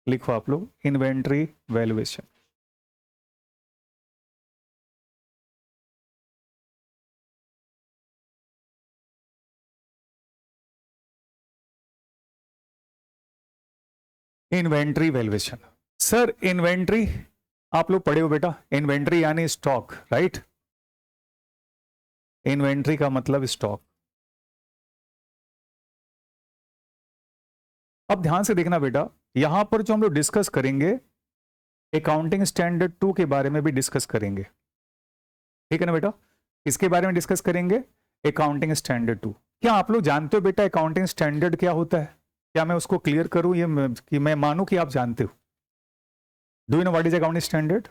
लिखो आप लोग inventory valuation. Inventory valuation. Sir inventory आप लोग पढ़े हो बेटा, इन्वेंट्री यानी स्टॉक, राइट? इन्वेंट्री का मतलब स्टॉक। अब ध्यान से देखना बेटा, यहां पर जो हम लोग डिस्कस करेंगे अकाउंटिंग स्टैंडर्ड 2 के बारे में भी डिस्कस करेंगे, ठीक है ना बेटा? इसके बारे में डिस्कस करेंगे अकाउंटिंग स्टैंडर्ड 2। क्या आप लोग जानते हो बेटा अकाउंटिंग स्टैंडर्ड क्या होता है? क्या मैं उसको क्लियर करूं ये कि मैं मानूं कि आप जानते हो? Do you know what is accounting standard?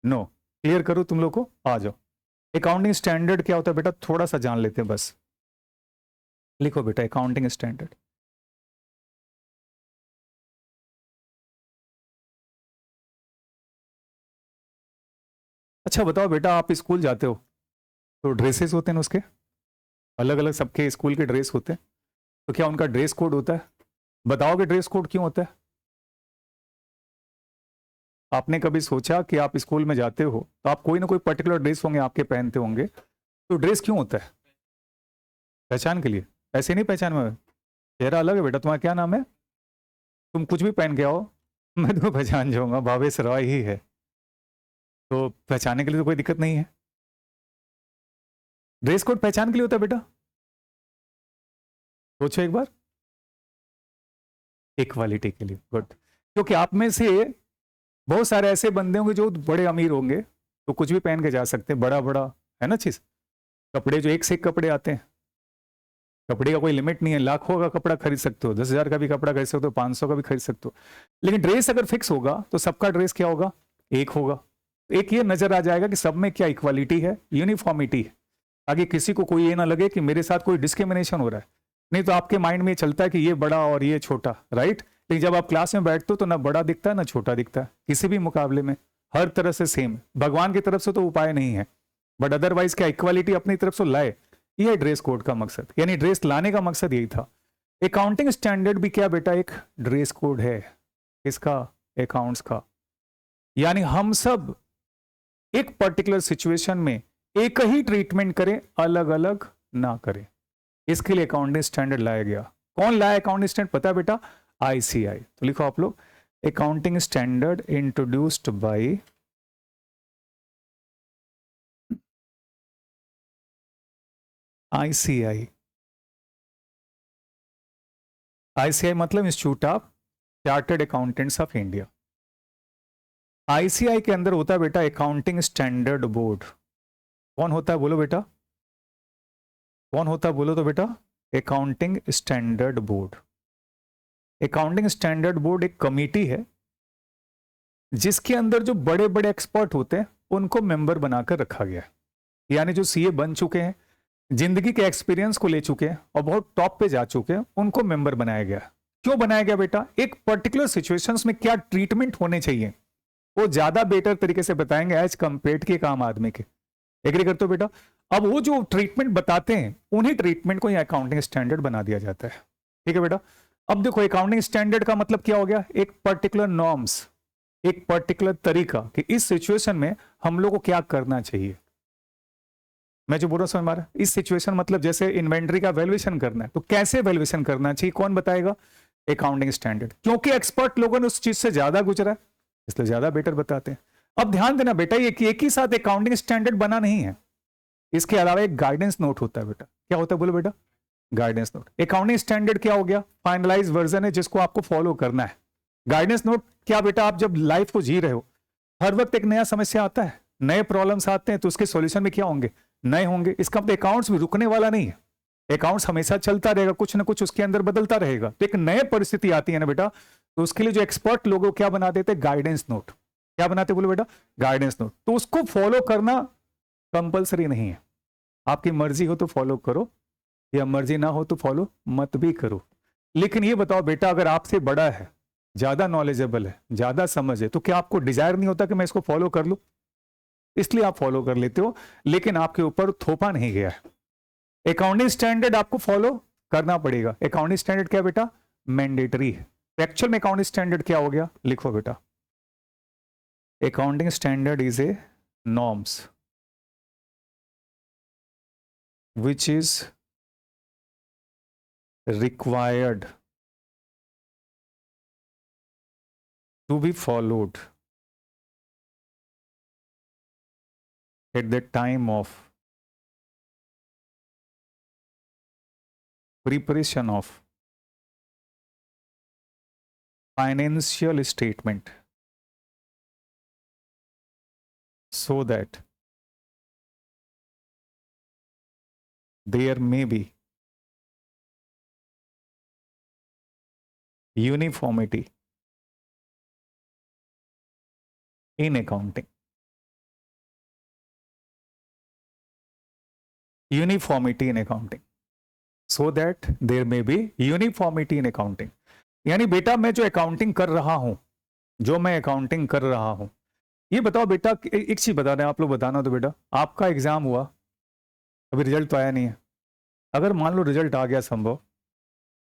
No, clear करूं तुम लोग को? आ जाओ। अकाउंटिंग स्टैंडर्ड क्या होता है बेटा, थोड़ा सा जान लेते हैं बस। लिखो बेटा अकाउंटिंग स्टैंडर्ड। अच्छा बताओ बेटा, आप स्कूल जाते हो तो ड्रेसेस होते हैं ना उसके, अलग अलग सबके स्कूल के ड्रेस होते हैं, तो क्या उनका ड्रेस कोड होता है? बताओगे ड्रेस कोड क्यों होता है? आपने कभी सोचा कि आप स्कूल में जाते हो तो आप कोई ना कोई पर्टिकुलर ड्रेस होंगे आपके पहनते होंगे, तो ड्रेस क्यों होता है? पहचान के लिए? ऐसे नहीं पहचान में, चेहरा अलग है बेटा। तुम्हारा क्या नाम है? तुम कुछ भी पहन के आओ मैं तुम्हें पहचान जाऊंगा, भावेश रॉय ही है, तो पहचानने के लिए तो कोई दिक्कत नहीं है। ड्रेस कोड पहचान के लिए होता है बेटा, सोचो एक बार। इक्वालिटी के लिए, गुड। क्योंकि आप में से बहुत सारे ऐसे बंदे होंगे जो बड़े अमीर होंगे, तो कुछ भी पहन के जा सकते हैं, बड़ा बड़ा है ना चीज। कपड़े जो एक से एक कपड़े आते हैं, कपड़े का कोई लिमिट नहीं है, लाखों का कपड़ा खरीद सकते हो, 10,000 का भी कपड़ा खरीद सकते हो, 500 का भी खरीद सकते हो। लेकिन ड्रेस अगर फिक्स होगा तो सबका ड्रेस क्या होगा? एक होगा। एक ये नजर आ जाएगा कि सब में क्या इक्वालिटी है, यूनिफॉर्मिटी है, ताकि किसी को कोई ये ना लगे कि मेरे साथ कोई डिस्क्रिमिनेशन हो रहा है। नहीं तो आपके माइंड में चलता है कि ये बड़ा और ये छोटा, राइट? लेकिन जब आप क्लास में बैठते हो तो ना बड़ा दिखता है ना छोटा दिखता है, किसी भी मुकाबले में हर तरह से सेम। भगवान की तरफ से तो उपाय नहीं है, बट अदरवाइज क्या इक्वालिटी अपनी तरफ से लाए, ये ड्रेस कोड का मकसद, यानी ड्रेस लाने का मकसद यही था। अकाउंटिंग स्टैंडर्ड भी क्या बेटा, एक ड्रेस कोड है। इसका अकाउंट्स का, यानी हम सब एक पर्टिकुलर सिचुएशन में एक ही ट्रीटमेंट करें, अलग अलग ना करें। इसके लिए अकाउंटिंग स्टैंडर्ड लाया गया। कौन लाया अकाउंटिंग स्टैंडर्ड पता है बेटा? आईसीआई। तो लिखो आप लोग accounting standard introduced by ICI. ICI मतलब institute of chartered accountants of India. ICI के अंदर होता है बेटा अकाउंटिंग स्टैंडर्ड बोर्ड। कौन होता है बोलो बेटा, कौन होता है बोलो तो बेटा? Accounting standard board. Accounting standard board एक कमेटी है जिसके अंदर जो बड़े बड़े एक्सपर्ट होते हैं उनको मेंबर बनाकर रखा गया है। यानी जो सीए बन चुके हैं, जिंदगी के एक्सपीरियंस को ले चुके हैं और बहुत टॉप पे जा चुके हैं, उनको मेंबर बनाया गया। क्यों बनाया गया बेटा? एक पर्टिकुलर सिचुएशंस में क्या ट्रीटमेंट होने चाहिए वो ज्यादा बेटर तरीके से बताएंगे एज कंपेयर के एक आम आदमी के। एग्री करते हो बेटा? अब वो जो ट्रीटमेंट बताते हैं उन्हीं ट्रीटमेंट को यहाँ अकाउंटिंग स्टैंडर्ड बना दिया जाता है। ठीक है बेटा? अब देखो अकाउंटिंग स्टैंडर्ड का मतलब क्या हो गया? एक पर्टिकुलर नॉर्म्स, एक पर्टिकुलर तरीका कि इस सिचुएशन में हम लोग को क्या करना चाहिए। मैं जो बोल रहा हूं समझ में आ रहा है? इस सिचुएशन मतलब जैसे इन्वेंट्री का वैल्यूएशन करना है तो कैसे वैल्यूएशन करना चाहिए, कौन बताएगा? Accounting standard. क्योंकि एक्सपर्ट लोगों ने उस चीज से ज्यादा गुजरा है इसलिए ज्यादा बेटर बताते हैं। अब ध्यान देना बेटा, ये एक ही साथ अकाउंटिंग स्टैंडर्ड बना नहीं है, इसके अलावा एक गाइडेंस नोट होता है बेटा। क्या होता है बोलो बेटा? Guidance note. अकाउंटिंग स्टैंडर्ड क्या हो गया? फाइनलाइज वर्जन है जिसको आपको फॉलो करना है। गाइडेंस नोट क्या बेटा? आप जब लाइफ को जी रहे हो, हर वक्त एक नया समस्या आता है, नए प्रॉब्लम्स आते हैं, तो उसके सॉल्यूशन में क्या होंगे? नए होंगे। इसका मतलब अकाउंट्स भी रुकने वाला नहीं है, अकाउंट्स हमेशा चलता रहेगा, कुछ ना कुछ उसके अंदर बदलता रहेगा। तो एक नए परिस्थिति आती है ना बेटा, तो उसके लिए जो एक्सपर्ट लोग क्या बना देते? Guidance note. क्या बनाते बोलो बेटा? Guidance note. तो उसको फॉलो करना कंपलसरी नहीं है, आपकी मर्जी हो तो फॉलो करो या मर्जी ना हो तो फॉलो मत भी करो। लेकिन ये बताओ बेटा, अगर आपसे बड़ा है, ज्यादा नॉलेजेबल है, ज्यादा समझ है, तो क्या आपको डिजायर नहीं होता कि मैं इसको फॉलो कर लूं? इसलिए आप फॉलो कर लेते हो, लेकिन आपके ऊपर थोपा नहीं गया है। अकाउंटिंग स्टैंडर्ड आपको फॉलो करना पड़ेगा। अकाउंटिंग स्टैंडर्ड क्या बेटा? मैंडेटरी है। एक्चुअल में अकाउंटिंग स्टैंडर्ड क्या हो गया, लिखो बेटा, accounting standard is a norms which is required to be followed at the time of preparation of financial statement so that there may be uniformity in accounting. Uniformity in accounting. So that there may be uniformity in accounting. यानी बेटा मैं जो accounting कर रहा हूं, जो मैं accounting कर रहा हूं, ये बताओ बेटा, एक चीज बता दें आप लोग, बताना तो बेटा, आपका एग्जाम हुआ, अभी रिजल्ट तो आया नहीं है, अगर मान लो रिजल्ट आ गया संभव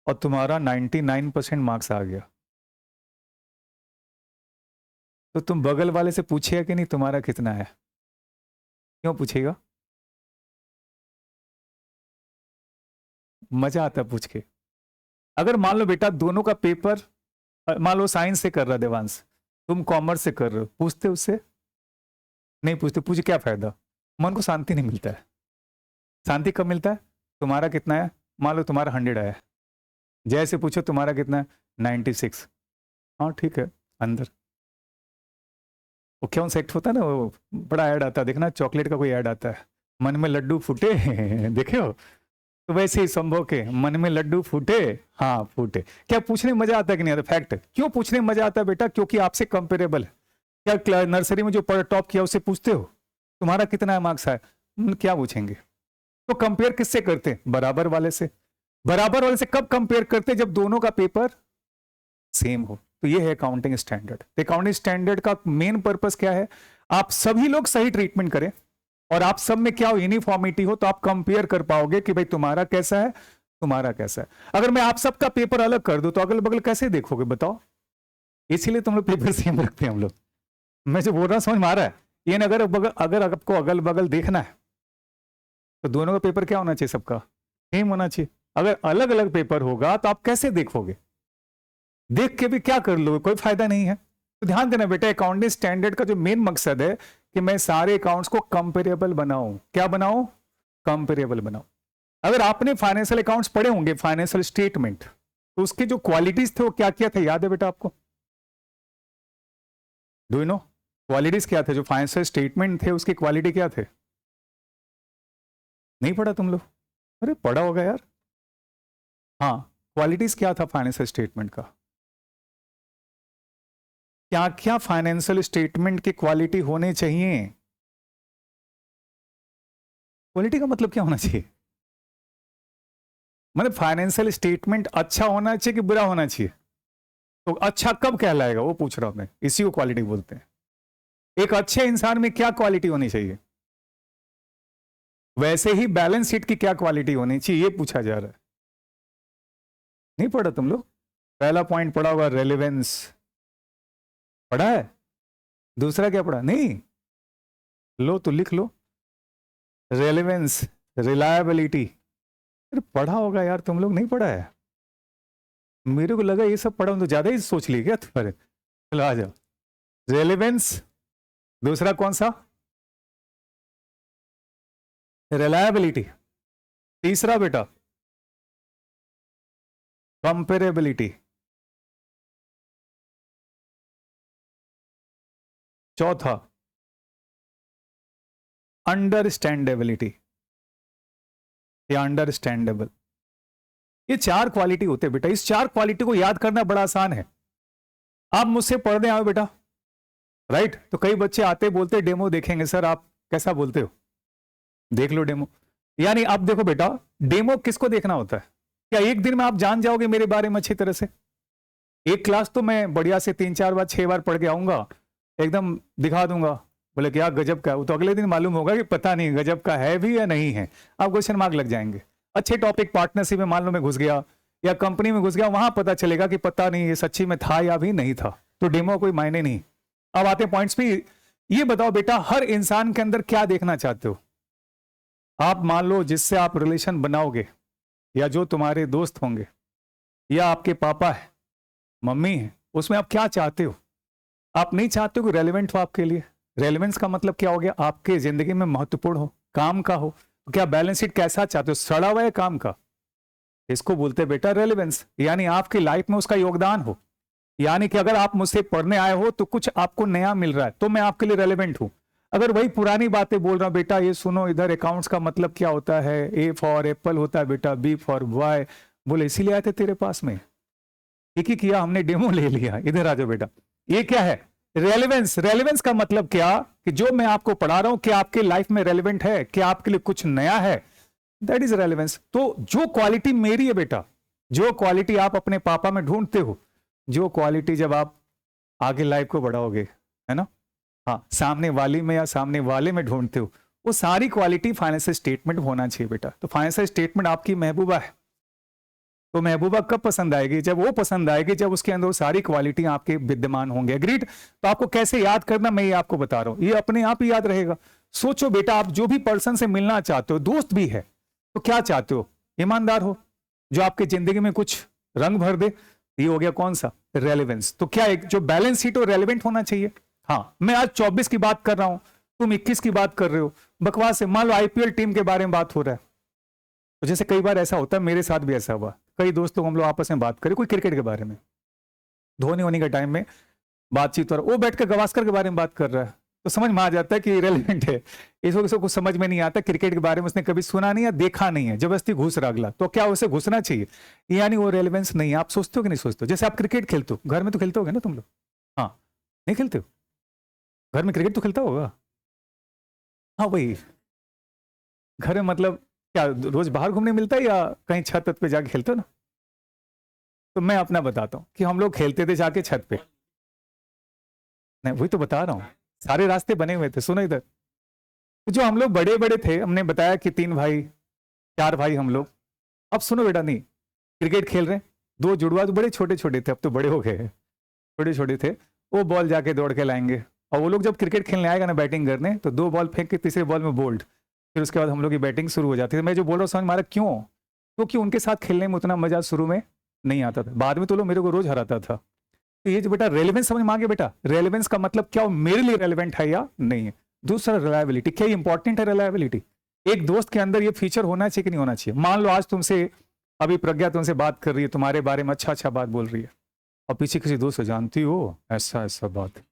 और तुम्हारा 99% मार्क्स आ गया, तो तुम बगल वाले से पूछेगा कि नहीं तुम्हारा कितना है? क्यों पूछेगा? मजा आता है पूछ के। अगर मान लो बेटा दोनों का पेपर, मान लो साइंस से कर रहा देवांश, तुम कॉमर्स से कर रहे हो, पूछते उससे? नहीं पूछते। पूछ क्या फायदा? मन को शांति नहीं मिलता है। शांति कब मिलता है? तुम्हारा कितना है, मान लो तुम्हारा 100 आया, जैसे पूछो तुम्हारा कितना है, 96, हाँ ठीक है अंदर। वो क्यों सेक्ट होता है ना, वो बड़ा ऐड आता है, देखना चॉकलेट का कोई ऐड आता है, मन में लड्डू फूटे देखे हो, तो वैसे ही संभव के मन में लड्डू फूटे, हाँ फूटे। क्या पूछने में मजा आता है कि नहीं आता? फैक्ट। क्यों पूछने में मजा आता है बेटा? क्योंकि आपसे कंपेरेबल है। क्या नर्सरी में जो टॉप किया उससे पूछते हो तुम्हारा कितना मार्क्स है? क्या पूछेंगे? तो कंपेयर किससे करते? बराबर वाले से। बराबर वाले से कब कंपेयर करते? जब दोनों का पेपर सेम हो। तो ये है अकाउंटिंग स्टैंडर्ड। अकाउंटिंग स्टैंडर्ड का मेन पर्पस क्या है? आप सभी लोग सही ट्रीटमेंट करें और आप सब में क्या हो, यूनिफॉर्मिटी हो, तो आप कंपेयर कर पाओगे कि भाई तुम्हारा कैसा है, तुम्हारा कैसा है। अगर मैं आप सबका पेपर अलग कर दूं तो अगल बगल कैसे देखोगे बताओ? इसीलिए तुम लोग पेपर सेम रखते हैं हम लोग। मैं जो बोल रहा हूं समझ में आ रहा है? ये अगर आपको अगल बगल देखना है तो दोनों का पेपर क्या होना चाहिए? सबका सेम होना चाहिए। अगर अलग अलग पेपर होगा तो आप कैसे देखोगे? देख के भी क्या कर लोगे? कोई फायदा नहीं है। तो ध्यान देना बेटा, अकाउंटिंग स्टैंडर्ड का जो मेन मकसद है कि मैं सारे अकाउंट्स को कंपेरेबल बनाऊं। क्या बनाऊं? कंपेरेबल बनाऊं। अगर आपने फाइनेंशियल अकाउंट्स पढ़े होंगे, फाइनेंशियल स्टेटमेंट, तो उसके जो क्वालिटीज थे वो क्या क्या थे, याद है बेटा आपको? डू यू नो क्वालिटीज क्या थे? जो फाइनेंशियल स्टेटमेंट थे उसकी क्वालिटी क्या थे? नहीं पढ़ा तुम लोग? अरे पढ़ा होगा यार। हाँ, क्वालिटीज क्या था फाइनेंशियल स्टेटमेंट का? क्या क्या फाइनेंशियल स्टेटमेंट की क्वालिटी होने चाहिए? क्वालिटी का मतलब क्या होना चाहिए? मतलब फाइनेंशियल स्टेटमेंट अच्छा होना चाहिए कि बुरा होना चाहिए? तो अच्छा कब कहलाएगा वो पूछ रहा हूं मैं, इसी को क्वालिटी बोलते हैं। एक अच्छे इंसान में क्या क्वालिटी होनी चाहिए? वैसे ही बैलेंस शीट की क्या क्वालिटी होनी चाहिए ये पूछा जा रहा है। नहीं पढ़ा तुम लोग? पहला पॉइंट पढ़ा होगा रेलेवेंस, पढ़ा है? दूसरा क्या पढ़ा? नहीं? लो तो लिख लो, रेलेवेंस, रिलायबिलिटी। अरे पढ़ा होगा यार, तुम लोग नहीं पढ़ा है? मेरे को लगा ये सब पढ़ा हूं तो ज्यादा ही सोच ली क्या तुम्हारे? चलो आ जाओ। रेलेवेंस, दूसरा कौन सा? रिलायबिलिटी, तीसरा बेटा कंपेरेबिलिटी, चौथा अंडरस्टैंडेबिलिटी या अंडरस्टैंडेबल। ये 4 क्वालिटी होते हैं बेटा। इस 4 क्वालिटी को याद करना बड़ा आसान है। आप मुझसे पढ़ने आओ बेटा, राइट? तो कई बच्चे आते बोलते डेमो देखेंगे। सर आप कैसा बोलते हो? देख लो डेमो। यानी आप देखो बेटा, डेमो किसको देखना होता है? क्या एक दिन में आप जान जाओगे मेरे बारे में अच्छी तरह से? एक क्लास तो मैं बढ़िया से 3-4 बार 6 बार पढ़ के आऊंगा, एकदम दिखा दूंगा, बोले क्या गजब का है, वो तो अगले दिन मालूम होगा कि पता नहीं गजब का है भी या नहीं है। आप क्वेश्चन मार्क लग जाएंगे। अच्छे टॉपिक पार्टनरशिप में मान लो मैं घुस गया, या कंपनी में घुस गया, वहां पता चलेगा कि पता नहीं ये सच्ची में था या भी नहीं था, तो डेमो कोई मायने नहीं। अब आते पॉइंट्स पे। ये बताओ बेटा, हर इंसान के अंदर क्या देखना चाहते हो आप? मान लो जिससे आप रिलेशन बनाओगे, या जो तुम्हारे दोस्त होंगे, या आपके पापा है, मम्मी है, उसमें आप क्या चाहते हो? आप नहीं चाहते हो कि रेलिवेंट हो आपके लिए। रेलिवेंस का मतलब क्या हो गया? आपके जिंदगी में महत्वपूर्ण हो, काम का हो। तो क्या बैलेंस शीट कैसा चाहते हो, सड़ा हुआ है काम का? इसको बोलते हैं बेटा रेलिवेंस, यानी आपकी लाइफ में उसका योगदान हो। यानी कि अगर आप मुझसे पढ़ने आए हो तो कुछ आपको नया मिल रहा है, तो मैं आपके लिए रेलिवेंट हूं। अगर वही पुरानी बातें बोल रहा हूं, बेटा ये सुनो, इधर अकाउंट्स का मतलब क्या होता है, ए फॉर एप्पल होता है बेटा, बी फॉर बॉय, बोले इसीलिए आए थे तेरे पास में। एक ही किया हमने, डेमो ले लिया, इधर आ जाओ बेटा। ये क्या है? रेलेवेंस। रेलेवेंस का मतलब क्या कि जो मैं आपको पढ़ा रहा हूं, क्या आपके लाइफ में रेलेवेंट है, क्या आपके लिए कुछ नया है, दैट इज रेलेवेंस। तो जो क्वालिटी मेरी है बेटा, जो क्वालिटी आप अपने पापा में ढूंढते हो, जो क्वालिटी जब आप आगे लाइफ को बढ़ाओगे, है ना, हाँ, सामने वाली में या सामने वाले में ढूंढते हो, वो सारी क्वालिटी फाइनेंशियल स्टेटमेंट होना चाहिए बेटा। तो फाइनेंशियल स्टेटमेंट आपकी महबूबा है, तो महबूबा कब पसंद आएगी? जब वो पसंद आएगी जब उसके अंदर सारी क्वालिटी आपके विद्यमान होंगे। एग्रीड? तो आपको कैसे याद करना, मैं ये आपको बता रहा हूं, ये अपने आप ही याद रहेगा। सोचो बेटा, आप जो भी पर्सन से मिलना चाहते हो, दोस्त भी है, तो क्या चाहते हो? ईमानदार हो, जो आपकी जिंदगी में कुछ रंग भर दे। ये हो गया कौन सा? रेलेवेंस। तो क्या एक जो बैलेंस शीट हो रेलेवेंट होना चाहिए। हाँ, मैं आज 24 की बात कर रहा हूं, तुम 21 की बात कर रहे हो, बकवास है। मान लो आईपीएल टीम के बारे में बात हो रहा है, तो जैसे कई बार ऐसा होता है, मेरे साथ भी ऐसा हुआ, कई दोस्तों हम लोग आपस में बात करें कोई क्रिकेट के बारे में, धोनी होने के टाइम में बातचीत हो रहा, वो बैठ कर गवास्कर के बारे में बात कर रहा है, तो समझ में आ जाता है कि रेलेवेंट है। इस वक्त कुछ समझ में नहीं आता, क्रिकेट के बारे में उसने कभी सुना नहीं या देखा नहीं है, जबरदस्ती घुस रहा अगला, तो क्या उसे घुसना चाहिए? यानी वो रेलेवेंस नहीं है। आप सोचते हो कि नहीं सोचते हो? जैसे आप क्रिकेट खेलते हो, घर में तो खेलते होगे ना तुम लोग? हाँ, नहीं खेलते हो? घर में क्रिकेट तो खेलता होगा। हाँ वही, घर में मतलब क्या रोज बाहर घूमने मिलता है या कहीं छत पे जाके खेलते हो ना? तो मैं अपना बताता हूँ कि हम लोग खेलते थे जाके छत पे। नहीं, वही तो बता रहा हूँ, सारे रास्ते बने हुए थे। सुनो इधर, तो जो हम लोग बड़े बड़े थे, हमने बताया कि 3 भाई 4 भाई हम लोग। अब सुनो बेटा, नहीं क्रिकेट खेल रहे हैं, 2 जुड़वा तो बड़े छोटे छोटे थे, अब तो बड़े हो गए, छोटे छोटे थे, वो बॉल जाके दौड़ के लाएंगे। और वो लोग जब क्रिकेट खेलने आएगा ना बैटिंग करने, तो 2 बॉल फेंक के तीसरे बॉल में बोल्ड, फिर उसके बाद हम लोग की बैटिंग शुरू हो जाती थी। मैं जो बोल रहा हूँ समझ मारा क्यों? क्योंकि उनके साथ खेलने में उतना मजा शुरू में नहीं आता था, बाद में तो लोग मेरे को रोज हराता था। तो ये जो बेटा रेलेवेंस समझ मांगे बेटा, रेलेवेंस का मतलब क्या, मेरे लिए रेलेवेंट है या नहीं है। दूसरा रिलायबिलिटी, क्या इंपॉर्टेंट है रिलायबिलिटी? एक दोस्त के अंदर ये फीचर होना चाहिए कि नहीं होना चाहिए? मान लो आज तुमसे अभी प्रज्ञा तुमसे बात कर रही है, तुम्हारे बारे में अच्छा अच्छा बात बोल रही है, और पीछे किसी दोस्त को जानती हो, ऐसा ऐसा बात,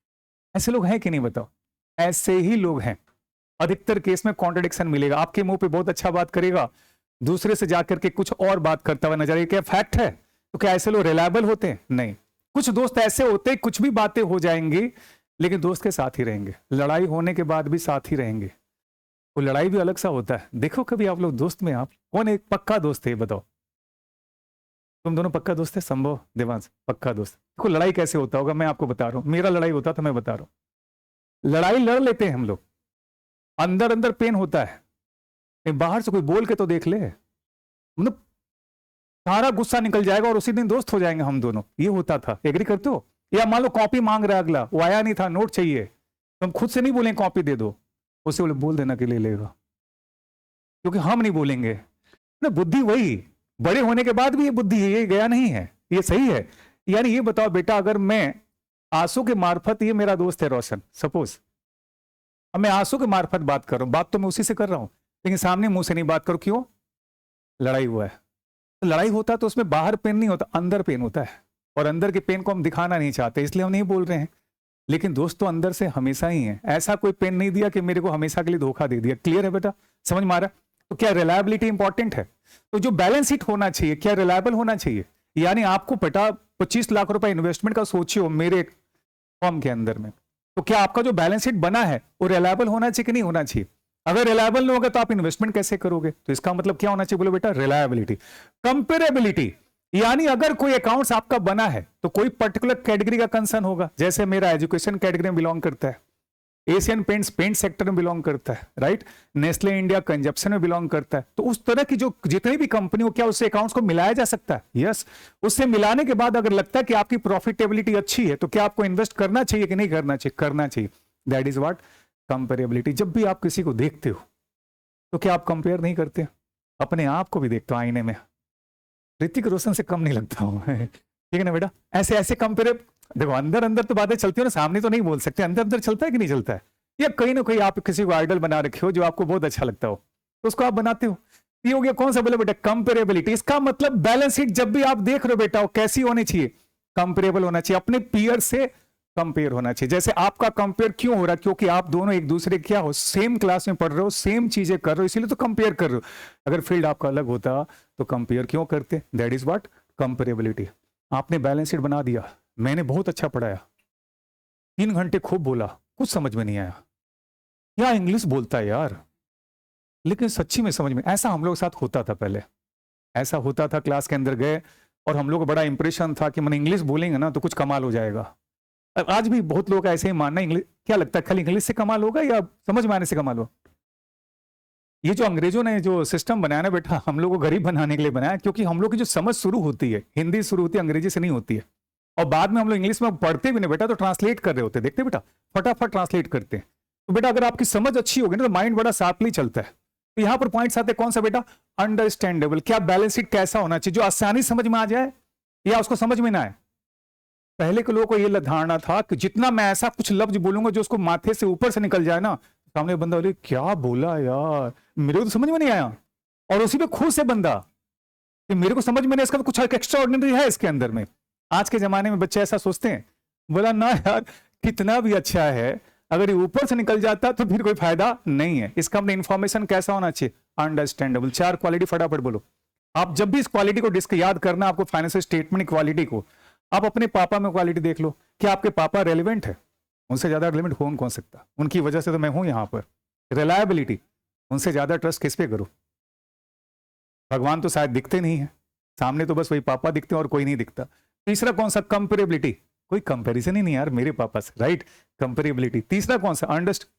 ऐसे लोग हैं कि नहीं बताओ? ऐसे ही लोग हैं। अधिकतर केस में कॉन्ट्रडिक्शन मिलेगा, आपके मुंह पे बहुत अच्छा बात करेगा, दूसरे से जाकर के कुछ और बात करता हुआ नजर आएगा। क्या फैक्ट है? तो क्या ऐसे लोग रिलायबल होते हैं? नहीं। कुछ दोस्त ऐसे होते हैं, कुछ भी बातें हो जाएंगी लेकिन दोस्त के साथ ही रहेंगे, लड़ाई होने के बाद भी साथ ही रहेंगे। वो लड़ाई भी अलग सा होता है। देखो कभी आप लोग दोस्त में, आप कौन एक पक्का दोस्त है बताओ? तुम दोनों पक्का दोस्त है? संभव, देवांश पक्का दोस्त। देखो लड़ाई कैसे होता होगा, मैं आपको बता रहा हूं, मेरा लड़ाई होता था, मैं बता रहा हूं। लड़ाई लड़ लेते हैं हम लोग, अंदर अंदर पेन होता है, बाहर से कोई बोल के तो देख ले, मतलब सारा गुस्सा निकल जाएगा और उसी दिन दोस्त हो जाएंगे हम दोनों। ये होता था, एग्री करते हो? या मान लो कॉपी मांग रहा है अगला, वो आया नहीं था, नोट चाहिए, तो हम खुद से नहीं बोलेंगे कॉपी दे दो, उसे बोले बोल देना के लिए लेगा, क्योंकि हम नहीं बोलेंगे ना। बुद्धि वही, बड़े होने के बाद भी ये बुद्धि है, ये गया नहीं है, ये सही है। यानी ये बताओ बेटा, अगर मैं आंसू के मार्फत, ये मेरा दोस्त है रोशन, सपोज अब मैं आंसू के मार्फत बात कर रहा हूं, बात तो मैं उसी से कर रहा हूं, लेकिन सामने मुंह से नहीं बात करूं, क्यों? लड़ाई हुआ है। तो लड़ाई होता तो उसमें बाहर पेन नहीं होता, अंदर पेन होता है, और अंदर के पेन को हम दिखाना नहीं चाहते, इसलिए हम नहीं बोल रहे हैं। लेकिन दोस्त तो अंदर से हमेशा ही है, ऐसा कोई पेन नहीं दिया कि मेरे को हमेशा के लिए धोखा दे दिया। क्लियर है बेटा, समझ में आ रहा? तो क्या रिलायबिलिटी इंपॉर्टेंट है? तो जो बैलेंस शीट होना चाहिए, क्या रिलायबल होना चाहिए? यानी आपको बेटा 25 लाख रुपए इन्वेस्टमेंट का सोचियो मेरे फॉर्म के अंदर में, तो क्या आपका जो बैलेंस शीट बना है वो रिलायबल होना चाहिए कि नहीं होना चाहिए? अगर रिलायबल नहीं होगा तो आप इन्वेस्टमेंट कैसे करोगे? तो इसका मतलब क्या होना चाहिए बोलो बेटा? रिलायबिलिटी। कंपेरेबिलिटी, यानी अगर कोई अकाउंट्स आपका बना है तो कोई पर्टिकुलर कैटेगरी का कंसर्न होगा, जैसे मेरा एजुकेशन कैटेगरी में बिलोंग करता है, एशियन पेंट्स पेंट सेक्टर में बिलोंग करता है, राइट। नेस्ले इंडिया कंजप्शन में बिलोंग करता है। तो उस तरह की जो जितनी भी कंपनी हो, क्या उससे अकाउंट्स को मिलाया जा सकता है? यस। उससे मिलाने के बाद अगर लगता है कि आपकी प्रॉफिटेबिलिटी अच्छी है, तो क्या आपको इन्वेस्ट करना चाहिए कि नहीं करना चाहिए? करना चाहिए। That is what comparability. जब भी आप किसी को देखते हो तो क्या आप कंपेयर नहीं करते? अपने आप को भी देखते हो आईने में, ऋतिक रोशन से कम नहीं लगता हूं ठीक है ना बेटा? ऐसे ऐसे कंपेयर, देखो अंदर अंदर तो बातें चलती हो ना, सामने तो नहीं बोल सकते, अंदर अंदर चलता है कि नहीं चलता है? या कहीं ना कहीं आप किसी को आइडल बना रखे हो जो आपको बहुत अच्छा लगता हो, तो उसको आप बनाते हो। ये हो गया कौन सा बोले बेटा? कंपेरेबिलिटी। इसका मतलब बैलेंस शीट जब भी आप देख रहे हो बेटा, वो कैसी होनी चाहिए? कंपेरेबल होना चाहिए, अपने पीयर से कंपेयर होना चाहिए। जैसे आपका कंपेयर क्यों हो रहा है? क्योंकि आप दोनों एक दूसरे क्या हो, सेम क्लास में पढ़ रहे हो, सेम चीजें कर रहे हो, इसीलिए तो कंपेयर कर रहे हो। अगर फील्ड आपका अलग होता तो कंपेयर क्यों करते? That is what comparability. आपने बैलेंस शीट बना दिया, मैंने बहुत अच्छा पढ़ाया, 3 घंटे खूब बोला, कुछ समझ में नहीं आया, क्या इंग्लिश बोलता है यार, लेकिन सच्ची में समझ में। ऐसा हम लोग के साथ होता था पहले, ऐसा होता था। क्लास के अंदर गए और हम लोग को बड़ा इंप्रेशन था कि मैंने इंग्लिश बोलेंगे ना तो कुछ कमाल हो जाएगा। आज भी बहुत लोग ऐसे ही मानना, इंग्लिश क्या लगता है खाली इंग्लिश से कमाल होगा या समझ में आने से कमाल होगा? ये जो अंग्रेजों ने जो सिस्टम बनाया ना बेटा, हम लोग को गरीब बनाने के लिए बनाया, क्योंकि हम लोग की जो समझ शुरू होती है, हिंदी शुरू होती है, अंग्रेजी से नहीं होती है। और बाद में हम लोग इंग्लिश में पढ़ते भी नहीं बेटा, तो ट्रांसलेट कर रहे होते, देखते बेटा फटाफट ट्रांसलेट करते हैं। तो बेटा अगर आपकी समझ अच्छी होगी ना तो माइंड बड़ा शार्पली चलता है। तो यहां पर पॉइंट्स आते हैं कौन सा बेटा? अंडरस्टैंडेबल। क्या बैलेंस शीट कैसा होना चाहिए? जो आसानी समझ में आ जाए या उसको समझ में ना आए? पहले के लोगों को यह धारणा था कि जितना मैं ऐसा कुछ लफ्ज बोलूंगा जो उसको माथे से ऊपर से निकल जाए ना, सामने बंदा बोले क्या बोला यार, मेरे को तो समझ में नहीं आया, और उसी पे खुश है बंदा कि मेरे को समझ में नहीं, इसका तो कुछ एक्स्ट्रा ऑर्डिनरी है इसके अंदर में। आज के जमाने में बच्चे ऐसा सोचते हैं, बोला ना यार कितना भी अच्छा है, अगर ये ऊपर से निकल जाता तो फिर कोई फायदा नहीं है। इसका अपने इंफॉर्मेशन कैसा होना चाहिए? अंडरस्टैंडेबल। 4 क्वालिटी फटाफट बोलो। आप जब भी इस क्वालिटी को याद करना, आपको फाइनेंशियल स्टेटमेंट क्वालिटी को, आप अपने पापा में क्वालिटी देख लो। क्या आपके पापा रेलिवेंट है? उनसे ज्यादा रेलिवेंट कौन सकता? उनकी वजह से तो मैं हूं यहां पर। रिलायबिलिटी, उनसे ज्यादा ट्रस्ट किस पे करो? भगवान तो शायद दिखते नहीं है सामने, तो बस वही पापा दिखते हैं और कोई नहीं दिखता। तीसरा कौन सा? कंपेरेबिलिटी। कोई कंपैरिजन ही नहीं यार मेरे पापा से, राइट? कंपेरेबिलिटी। तीसरा कौन सा?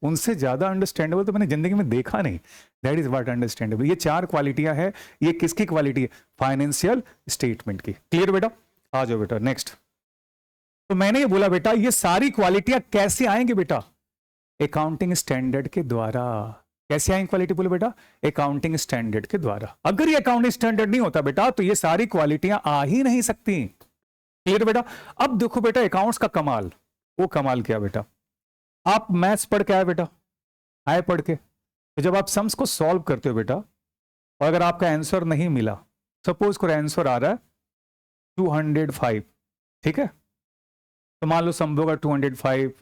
उनसे ज्यादा अंडरस्टैंडेबल तो मैंने जिंदगी में देखा नहीं। That is what understandable. ये 4 क्वालिटियां है। ये किसकी क्वालिटी है? फाइनेंशियल स्टेटमेंट की। क्लियर बेटा? आ जाओ बेटा नेक्स्ट। तो मैंने ये बोला बेटा, ये सारी क्वालिटियां कैसे आएंगे बेटा? अकाउंटिंग स्टैंडर्ड के द्वारा। कैसे आएंगे क्वालिटी? बोलो बेटा, अकाउंटिंग स्टैंडर्ड के द्वारा। अगर ये अकाउंटिंग स्टैंडर्ड नहीं होता बेटा तो ये सारी क्वालिटियां आ ही नहीं सकती। क्लियर बेटा? अब देखो बेटा अकाउंट्स का कमाल। वो कमाल क्या बेटा? आप मैथ्स पढ़ के आए बेटा, आए पढ़ के, तो जब आप सम्स को सॉल्व करते हो बेटा, और अगर आपका आंसर नहीं मिला, सपोज कोई आंसर आ रहा है 205, ठीक है, तो मान लो शंभू का 205,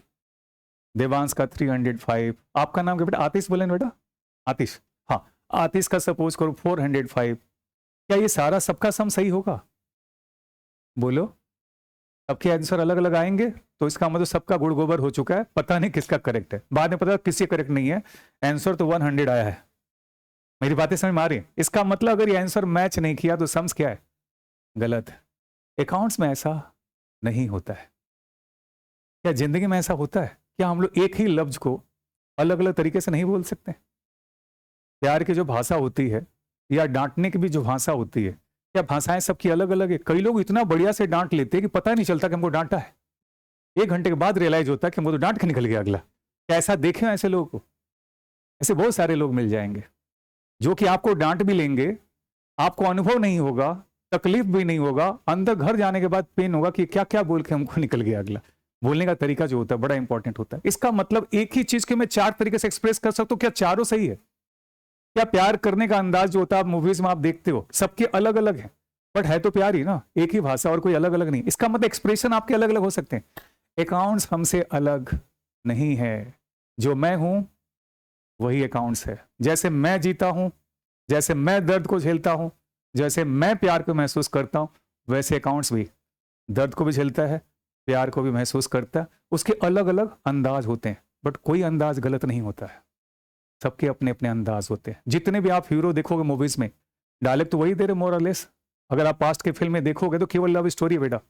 देवांश का 305, आपका नाम क्या बेटा? आतिश बोले ना बेटा? आतिश, हाँ, आतिश का सपोज करो 405। क्या ये सारा सबका सम सही होगा? बोलो। सबके आंसर अलग अलग आएंगे, तो इसका मतलब सबका गुड़ गोबर हो चुका है, पता नहीं किसका करेक्ट है। बाद में पता किसी करेक्ट नहीं है, आंसर तो 100 आया है। मेरी बातें समझ में आ रही है? इसका मतलब अगर ये आंसर मैच नहीं किया तो सम्स क्या है? गलत है। अकाउंट्स में ऐसा नहीं होता है। क्या जिंदगी में ऐसा होता है? क्या हम लोग एक ही लफ्ज को अलग अलग तरीके से नहीं बोल सकते? प्यार की जो भाषा होती है या डांटने की भी जो भाषा होती है, क्या भाषाएं सबकी अलग अलग है? कई लोग इतना बढ़िया से डांट लेते हैं कि पता नहीं चलता कि हमको डांटा है। 1 घंटे के बाद रियलाइज होता है कि हमको तो डांट के निकल गया अगला। क्या ऐसा देखे ऐसे लोगों को? ऐसे बहुत सारे लोग मिल जाएंगे जो कि आपको डांट भी लेंगे, आपको अनुभव नहीं होगा, तकलीफ भी नहीं होगा, अंदर घर जाने के बाद पेन होगा कि क्या क्या बोल के हमको निकल गया अगला। बोलने का तरीका जो होता है बड़ा इंपॉर्टेंट होता है। इसका मतलब एक ही चीज के मैं 4 तरीके से एक्सप्रेस कर सकता हूं, क्या चारों सही है? क्या प्यार करने का अंदाज जो होता है मूवीज में आप देखते हो, सबके अलग अलग है, बट है तो प्यार ही ना, एक ही भाषा और कोई अलग अलग नहीं। इसका मतलब एक्सप्रेशन आपके अलग अलग हो सकते हैं। अकाउंट्स हमसे अलग नहीं है। जो मैं हूं वही अकाउंट्स है। जैसे मैं जीता हूं, जैसे मैं दर्द को झेलता हूं, जैसे मैं प्यार को महसूस करता हूं, वैसे अकाउंट्स भी दर्द को भी झेलता है, प्यार को भी महसूस करता है। उसके अलग अलग अंदाज होते हैं, बट कोई अंदाज गलत नहीं होता है। सबके अपने अपने अंदाज होते हैं। जितने भी आप हीरो देखोगे मूवीज में, डायलॉग तो वही दे रहे मोर और लेस। अगर आप पास्ट के फिल्म में देखोगे तो केवल लव स्टोरी है बेटा।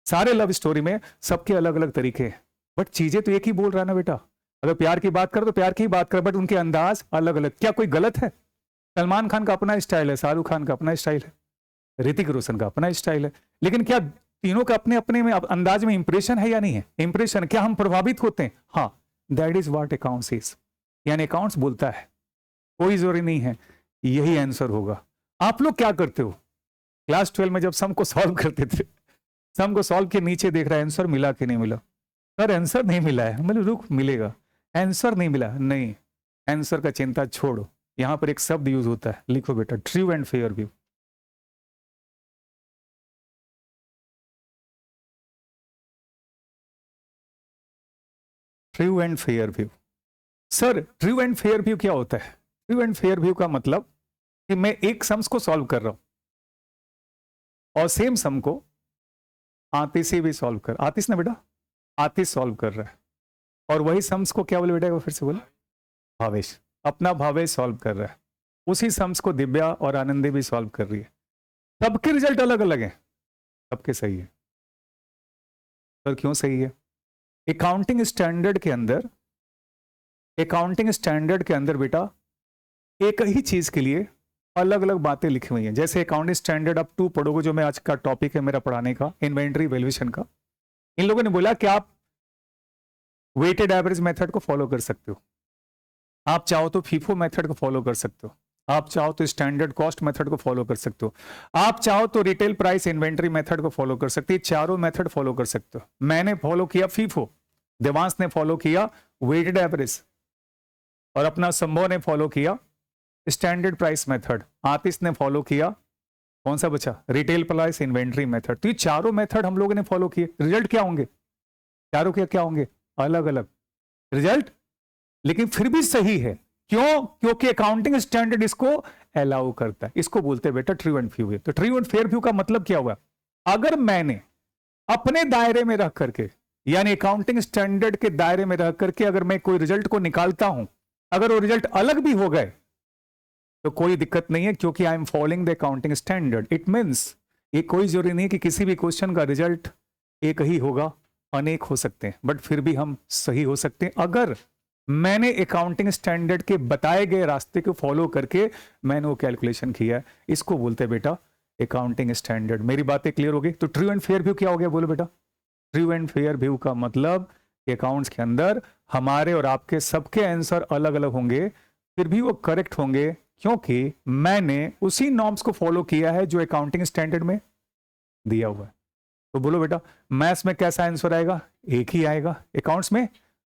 सारे लव स्टोरी में सबके अलग अलग तरीके हैं, बट चीजें तो एक ही बोल रहा है ना बेटा। अगर प्यार की बात करो तो प्यार की ही बात करो, बट उनके अंदाज अलग अलग। क्या कोई गलत है? सलमान खान का अपना स्टाइल है, शाहरुख खान का अपना स्टाइल है, ऋतिक रोशन का अपना स्टाइल है, लेकिन क्या तीनों का अपने अपने में अंदाज में इंप्रेशन है या नहीं है? इंप्रेशन, क्या हम प्रभावित होते हैं? हाँ, that is what accounts is, यानी अकाउंट्स बोलता है, कोई जरूरी नहीं है यही आंसर होगा। आप लोग क्या करते हो? क्लास 12 में जब सम को सॉल्व करते थे, सम को सॉल्व के नीचे देख रहा है आंसर मिला कि नहीं मिला। सर आंसर नहीं मिला है, मतलब रुक मिलेगा। आंसर नहीं मिला, नहीं, आंसर का चिंता छोड़ो, यहां पर एक शब्द यूज होता है, लिखो बेटा, true and fair view. True and fair view. Sir true and fair view क्या होता है? ट्रू एंड फेयर व्यू का मतलब कि मैं एक सम्स को सॉल्व कर रहा हूं और सेम सम को आतिश से भी सॉल्व कर, आतिश ना बेटा, आतिश सॉल्व कर रहा है, और वही सम्स को क्या बोले बेटा, वो फिर से बोले, भावेश, अपना भावेश सॉल्व कर रहा है। उसी सम्स को दिव्या और आनंदी भी सॉल्व कर रही है। सबके रिजल्ट अलग अलग हैं, सबके सही है। सर क्यों सही है? अकाउंटिंग स्टैंडर्ड के अंदर, अकाउंटिंग स्टैंडर्ड के अंदर बेटा एक ही चीज के लिए अलग अलग बातें लिखी हुई हैं। जैसे अकाउंटिंग स्टैंडर्ड आप 2 पढ़ोगे, जो मैं आज का टॉपिक है मेरा पढ़ाने का, इन्वेंटरी वैल्यूएशन का। इन लोगों ने बोला कि आप वेटेड एवरेज मेथड को फॉलो कर सकते हो, आप चाहो तो फीफो मेथड को फॉलो कर सकते हो, आप चाहो तो स्टैंडर्ड कॉस्ट मेथड को फॉलो कर सकते हो, आप चाहो तो रिटेल प्राइस इन्वेंटरी मेथड को फॉलो कर सकते हो। चारों मेथड फॉलो कर सकते हो। मैंने फॉलो किया फीफो, देवांश ने फॉलो किया वेटेड एवरेज, और अपना संभव ने फॉलो किया स्टैंडर्ड प्राइस मेथड, आतिश ने फॉलो किया कौन सा बचा, रिटेल प्राइस इन्वेंटरी मेथड। तो ये चारों मेथड हम लोगों ने फॉलो किए। रिजल्ट क्या होंगे? चारों के क्या होंगे? अलग अलग रिजल्ट, लेकिन फिर भी सही है। क्यों? क्योंकि अकाउंटिंग स्टैंडर्ड इसको अलाउ करता है। इसको बोलते हैं बेटा ट्रू एंड फेयर व्यू। तो ट्रू एंड फेयर व्यू का मतलब क्या हुआ? अगर मैंने अपने दायरे में रह करके, यानी अकाउंटिंग स्टैंडर्ड के दायरे में रह करके अगर मैं कोई रिजल्ट को निकालता हूं, अगर वो रिजल्ट अलग भी हो गए तो कोई दिक्कत नहीं है, क्योंकि I am following the accounting standard. It means ये कोई जरूरी नहीं कि किसी भी क्वेश्चन का रिजल्ट एक ही होगा, अनेक हो सकते हैं, बट फिर भी हम सही हो सकते हैं अगर मैंने अकाउंटिंग स्टैंडर्ड के बताए गए रास्ते को फॉलो करके मैंने वो कैलकुलेशन किया है। इसको बोलते हैं बेटा अकाउंटिंग स्टैंडर्ड। मेरी बातें क्लियर हो गई? तो ट्रू एंड फेयर व्यू क्या हो गया, बोलो बेटा? ट्रू एंड फेयर व्यू का मतलब कि अकाउंट्स के अंदर हमारे और आपके सबके आंसर अलग अलग होंगे, फिर भी वो करेक्ट होंगे, क्योंकि मैंने उसी नॉर्म्स को फॉलो किया है जो अकाउंटिंग स्टैंडर्ड में दिया हुआ है। तो बोलो बेटा मैथ्स में कैसा आंसर आएगा? एक ही आएगा। अकाउंट्स में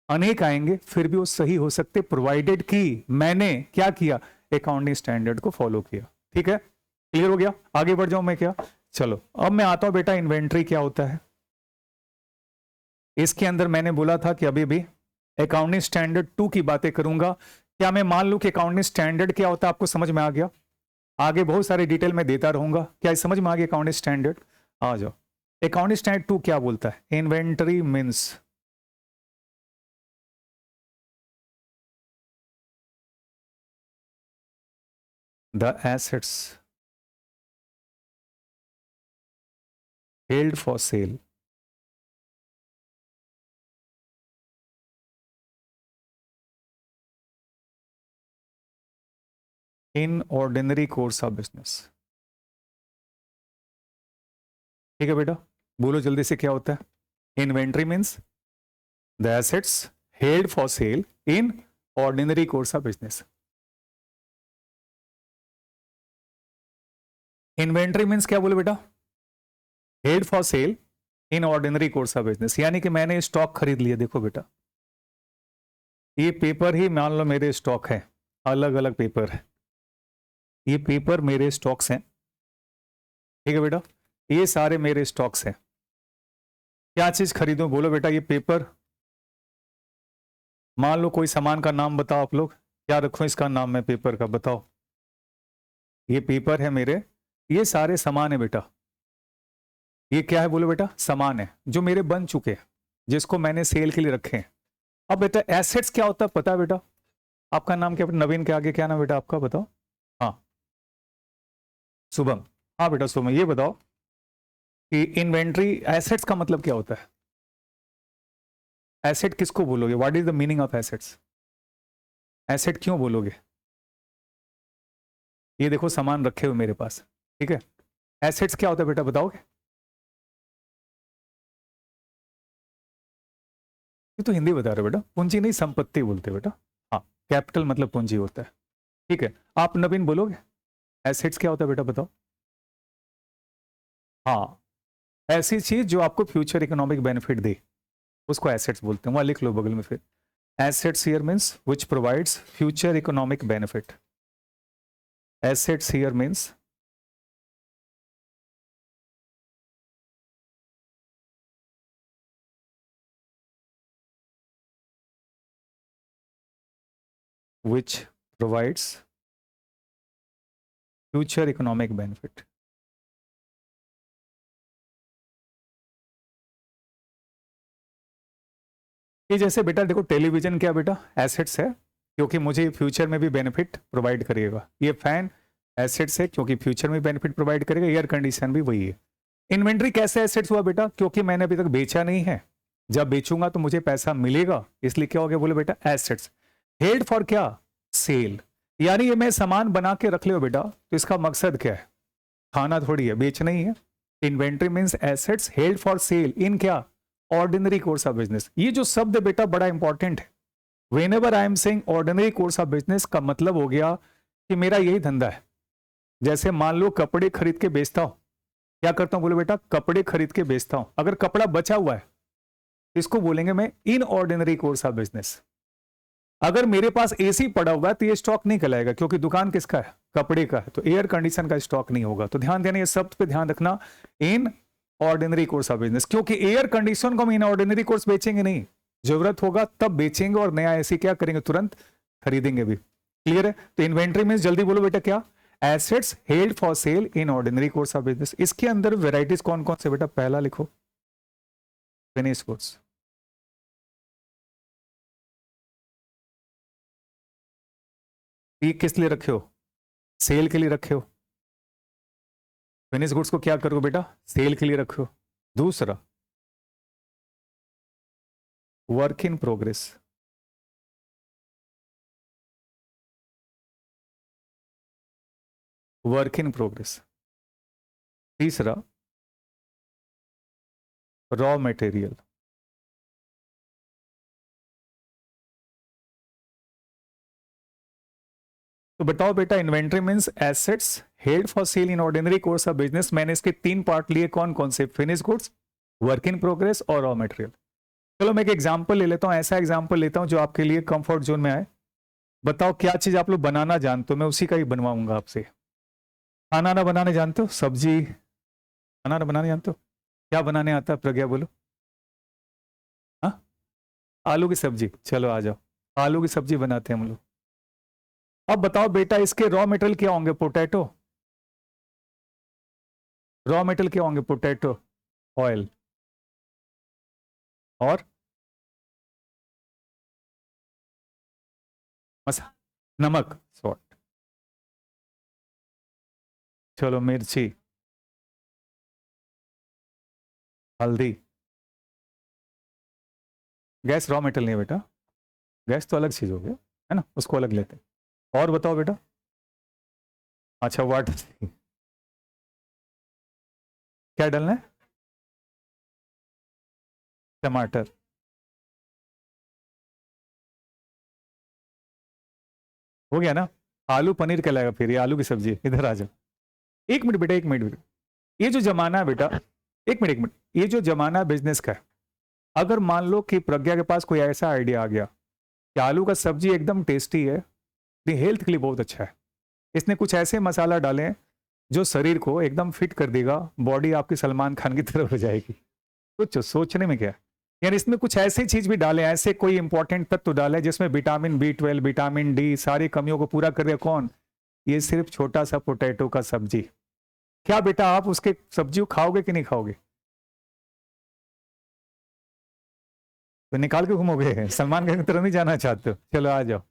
अनेक आएंगे, फिर भी वो सही हो सकते, प्रोवाइडेड कि मैंने क्या किया, अकाउंटिंग स्टैंडर्ड को फॉलो किया। ठीक है, क्लियर हो गया? आगे बढ़ जाऊं मैं क्या? चलो अब मैं आता हूं बेटा इन्वेंट्री क्या होता है। इसके अंदर मैंने बोला था कि अभी भी अकाउंटिंग स्टैंडर्ड 2 की बातें करूंगा। क्या मैं मान लूं कि अकाउंटिंग स्टैंडर्ड क्या होता है? आपको समझ में आ गया? आगे बहुत सारे डिटेल में देता रहूंगा। क्या समझ में आ गया अकाउंटिंग स्टैंडर्ड? आ जाओ। अकाउंटिंग स्टैंडर्ड 2 क्या बोलता है? Inventory means the assets held for sale in ordinary course of business। ठीक है बेटा, बोलो जल्दी से क्या होता है? Inventory means the assets held for sale in ordinary course of business. Inventory means क्या बोलो बेटा? Held for sale in ordinary course of business, यानी कि मैंने स्टॉक खरीद लिया। देखो बेटा ये पेपर ही मान लो मेरे स्टॉक है, अलग अलग पेपर है, ये पेपर मेरे स्टॉक्स हैं। ठीक है बेटा, ये सारे मेरे स्टॉक्स हैं। क्या चीज खरीदूं? बोलो बेटा ये पेपर, मान लो कोई सामान का नाम बताओ आप लोग, क्या रखूं इसका नाम मैं पेपर का? बताओ। ये पेपर है मेरे, ये सारे सामान है बेटा। ये क्या है बोलो बेटा? सामान है जो मेरे बन चुके हैं, जिसको मैंने सेल के लिए रखे हैं। अब बेटा एसेट्स क्या होता है पता है बेटा? आपका नाम क्या? नवीन के आगे क्या नाम बेटा आपका? बताओ। हाँ शुभम। हाँ बेटा शुभम, ये बताओ कि इन्वेंट्री एसेट्स का मतलब क्या होता है? एसेट किसको बोलोगे? What is the meaning of assets? Asset क्यों बोलोगे? ये देखो सामान रखे हुए मेरे पास, ठीक है, एसेट्स क्या होता है बेटा बताओगे? ये तो हिंदी बता रहे हो बेटा, पूंजी नहीं संपत्ति बोलते बेटा। हाँ, कैपिटल मतलब पूंजी होता है, ठीक है। आप नवीन बोलोगे एसेट्स क्या होता है बेटा बताओ? हाँ, ऐसी चीज जो आपको फ्यूचर इकोनॉमिक बेनिफिट दे उसको एसेट्स बोलते हैं। वहां लिख लो बगल में फिर, assets here means which provides future economic benefit. Assets here means which provides future economic benefit। ये जैसे बेटा देखो टेलीविजन क्या बेटा एसेट्स है क्योंकि मुझे फ्यूचर में भी बेनिफिट प्रोवाइड करेगा। ये फैन एसेट्स है क्योंकि फ्यूचर में बेनिफिट प्रोवाइड करेगा। एयर कंडीशन भी वही है। इन्वेंट्री कैसे एसेट्स हुआ बेटा? क्योंकि मैंने अभी तक बेचा नहीं है, जब बेचूंगा तो मुझे पैसा मिलेगा, इसलिए क्या हो गया बोले बेटा एसेट्स। हेल्ड फॉर क्या? सेल। यानी ये मैं सामान बना के रख लियो बेटा तो इसका मकसद क्या है? खाना थोड़ी है, बेचना ही है। Inventory means assets held for sale in क्या? Ordinary course of business. ये जो शब्द है बेटा बड़ा इंपॉर्टेंट है। Whenever I am saying ordinary course of business का मतलब हो गया कि मेरा यही धंधा है। जैसे मान लो कपड़े खरीद के बेचता हूं, क्या करता हूं बोलो बेटा? कपड़े खरीद के बेचता हूं। अगर कपड़ा बचा हुआ है इसको बोलेंगे मैं in ordinary course of business. अगर मेरे पास एसी पड़ा हुआ है तो ये स्टॉक नहीं कहलाएगा क्योंकि दुकान किसका है? कपड़े का है, तो एयर कंडीशन का स्टॉक नहीं होगा। तो ध्यान देना, ये शब्द पे ध्यान रखना, in ordinary course of business. क्योंकि एयर कंडीशन को हम इन ऑर्डिनरी कोर्स बेचेंगे नहीं, जरूरत होगा तब बेचेंगे और नया एसी क्या करेंगे? तुरंत खरीदेंगे भी। क्लियर है? तो इन्वेंट्री मींस जल्दी बोलो बेटा क्या? Assets held for sale in ordinary course of business. इसके अंदर वेराइटीज कौन कौन से बेटा? पहला लिखो फिनिश गुड्स। ये किस लिए रखे हो? सेल के लिए रखे हो। फिनिश गुड्स को क्या करो बेटा? सेल के लिए रखो। दूसरा work in progress. Work in progress. तीसरा रॉ मटेरियल। तो बताओ बेटा inventory means assets held for sale in ordinary course of business. मैंने इसके 3 पार्ट लिए, कौन कौन से? Finish goods, work in progress और रॉ मटेरियल। चलो मैं एक एग्जांपल ले लेता हूं, ऐसा एग्जांपल लेता हूं जो आपके लिए कंफर्ट जोन में आए। बताओ क्या चीज आप लोग बनाना जानते हो? मैं उसी का ही बनवाऊंगा आपसे। खाना ना बनाने जानते हो? सब्जी खाना ना बनाने जानते हो? क्या बनाने आता है प्रज्ञा बोलो? हाँ, आलू की सब्जी। चलो आ जाओ, आलू की सब्जी बनाते हैं हम लोग। अब बताओ बेटा इसके रॉ मटेरियल क्या होंगे? पोटैटो। रॉ मटेरियल क्या होंगे? पोटैटो, ऑयल और मसा नमक, सॉल्ट। चलो मिर्ची, हल्दी। गैस रॉ मटेरियल नहीं है बेटा, गैस तो अलग चीज हो गया है ना, उसको अलग लेते हैं। और बताओ बेटा। अच्छा वाटर क्या डालना है? टमाटर। हो गया ना? आलू पनीर कहलाएगा फिर, ये आलू की सब्जी। इधर आ जाओ, एक मिनट बेटा, एक मिनट। ये जो जमाना है बेटा, एक मिनट एक मिनट, ये जो जमाना है बिजनेस का है, अगर मान लो कि प्रज्ञा के पास कोई ऐसा आइडिया आ गया कि आलू का सब्जी एकदम टेस्टी है, ये हेल्थ के लिए बहुत अच्छा है, इसने कुछ ऐसे मसाला डाले हैं जो शरीर को एकदम फिट कर देगा, बॉडी आपकी सलमान खान की तरह हो जाएगी। तो सोचने में क्या है? यार इसमें कुछ ऐसी चीज भी डाले, ऐसे कोई इंपॉर्टेंट तत्व डाले जिसमें विटामिन B12, विटामिन डी, सारी कमियों को पूरा कर दे। कौन? ये सिर्फ छोटा सा पोटैटो का सब्जी। क्या बेटा आप उसके सब्जी को खाओगे कि नहीं खाओगे? तो निकाल के घूमोगे? सलमान खान की तरह नहीं जाना चाहते हो? चलो आ जाओ,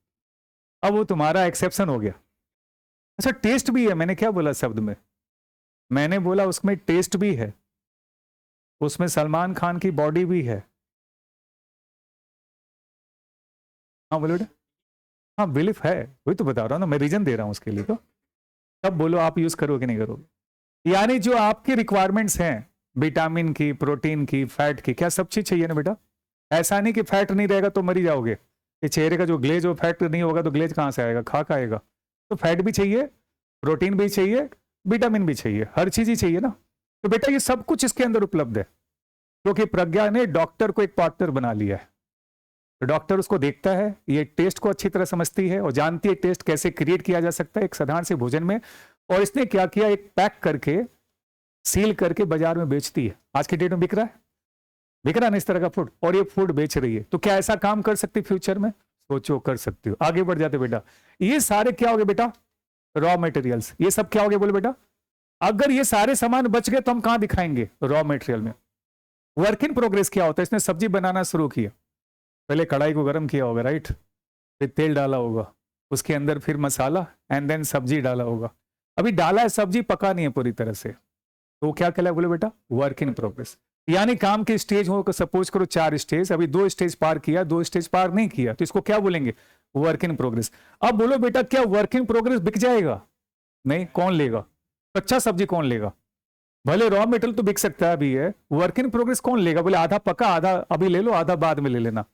अब वो तुम्हारा एक्सेप्शन हो गया। अच्छा टेस्ट भी है, मैंने क्या बोला शब्द में? मैंने बोला उसमें टेस्ट भी है, उसमें सलमान खान की बॉडी भी है, हाँ बोलो बेटा। हाँ बिलीफ है, वही तो बता रहा हूँ ना, मैं रीजन दे रहा हूँ उसके लिए। तो तब बोलो आप यूज करोगे नहीं करोगे। यानी जो आपकी रिक्वायरमेंट्स हैं, विटामिन की, प्रोटीन की, फैट की, क्या सब चीज चाहिए ना बेटा। ऐसा नहीं कि फैट नहीं रहेगा तो मरी जाओगे। ये चेहरे का जो ग्लेज हो, फैट नहीं होगा तो ग्लेज कहाँ से आएगा, खा आएगा। तो फैट भी चाहिए, प्रोटीन भी चाहिए, विटामिन भी चाहिए, हर चीज ही चाहिए ना। तो बेटा ये सब कुछ इसके अंदर उपलब्ध है, क्योंकि प्रज्ञा ने डॉक्टर को एक पार्टनर बना लिया है। तो डॉक्टर उसको देखता है, ये टेस्ट को अच्छी तरह समझती है और जानती है टेस्ट कैसे क्रिएट किया जा सकता है एक साधारण से भोजन में। और इसने क्या किया, एक पैक करके सील करके बाजार में बेचती है। आज की डेट में बिक रहा है, बिक रहा है ना इस तरह का फूड, और ये फूड बेच रही है। तो क्या ऐसा काम कर सकती फ्यूचर में, सोचो कर सकती हो। आगे बढ़ जाते बेटा, ये सारे क्या हो गए बेटा, रॉ मटेरियल्स। ये सब क्या हो गए बोले बेटा। अगर ये सारे सामान बच गए तो हम कहां दिखाएंगे, रॉ मटेरियल में। वर्क इन प्रोग्रेस क्या होता है, इसने सब्जी बनाना शुरू किया, पहले कढ़ाई को गर्म किया होगा, राइट, फिर तेल डाला होगा, उसके अंदर फिर मसाला एंड देन सब्जी डाला होगा। अभी डाला है सब्जी, पका नहीं है पूरी तरह से, तो क्या कहला बोले बेटा, वर्क इन प्रोग्रेस। यानी काम के स्टेज हो, सपोज करो 4 स्टेज, अभी 2 स्टेज पार किया, 2 स्टेज पार नहीं किया, तो इसको क्या बोलेंगे, वर्क इन प्रोग्रेस। अब बोलो बेटा, क्या वर्क इन प्रोग्रेस बिक जाएगा, नहीं, कौन लेगा, कच्चा सब्जी कौन लेगा। भले रॉ मेटेरियल तो बिक सकता है अभी है, वर्क इन प्रोग्रेस कौन लेगा, बोले आधा पका, आधा अभी ले लो, आधा बाद में ले लेना,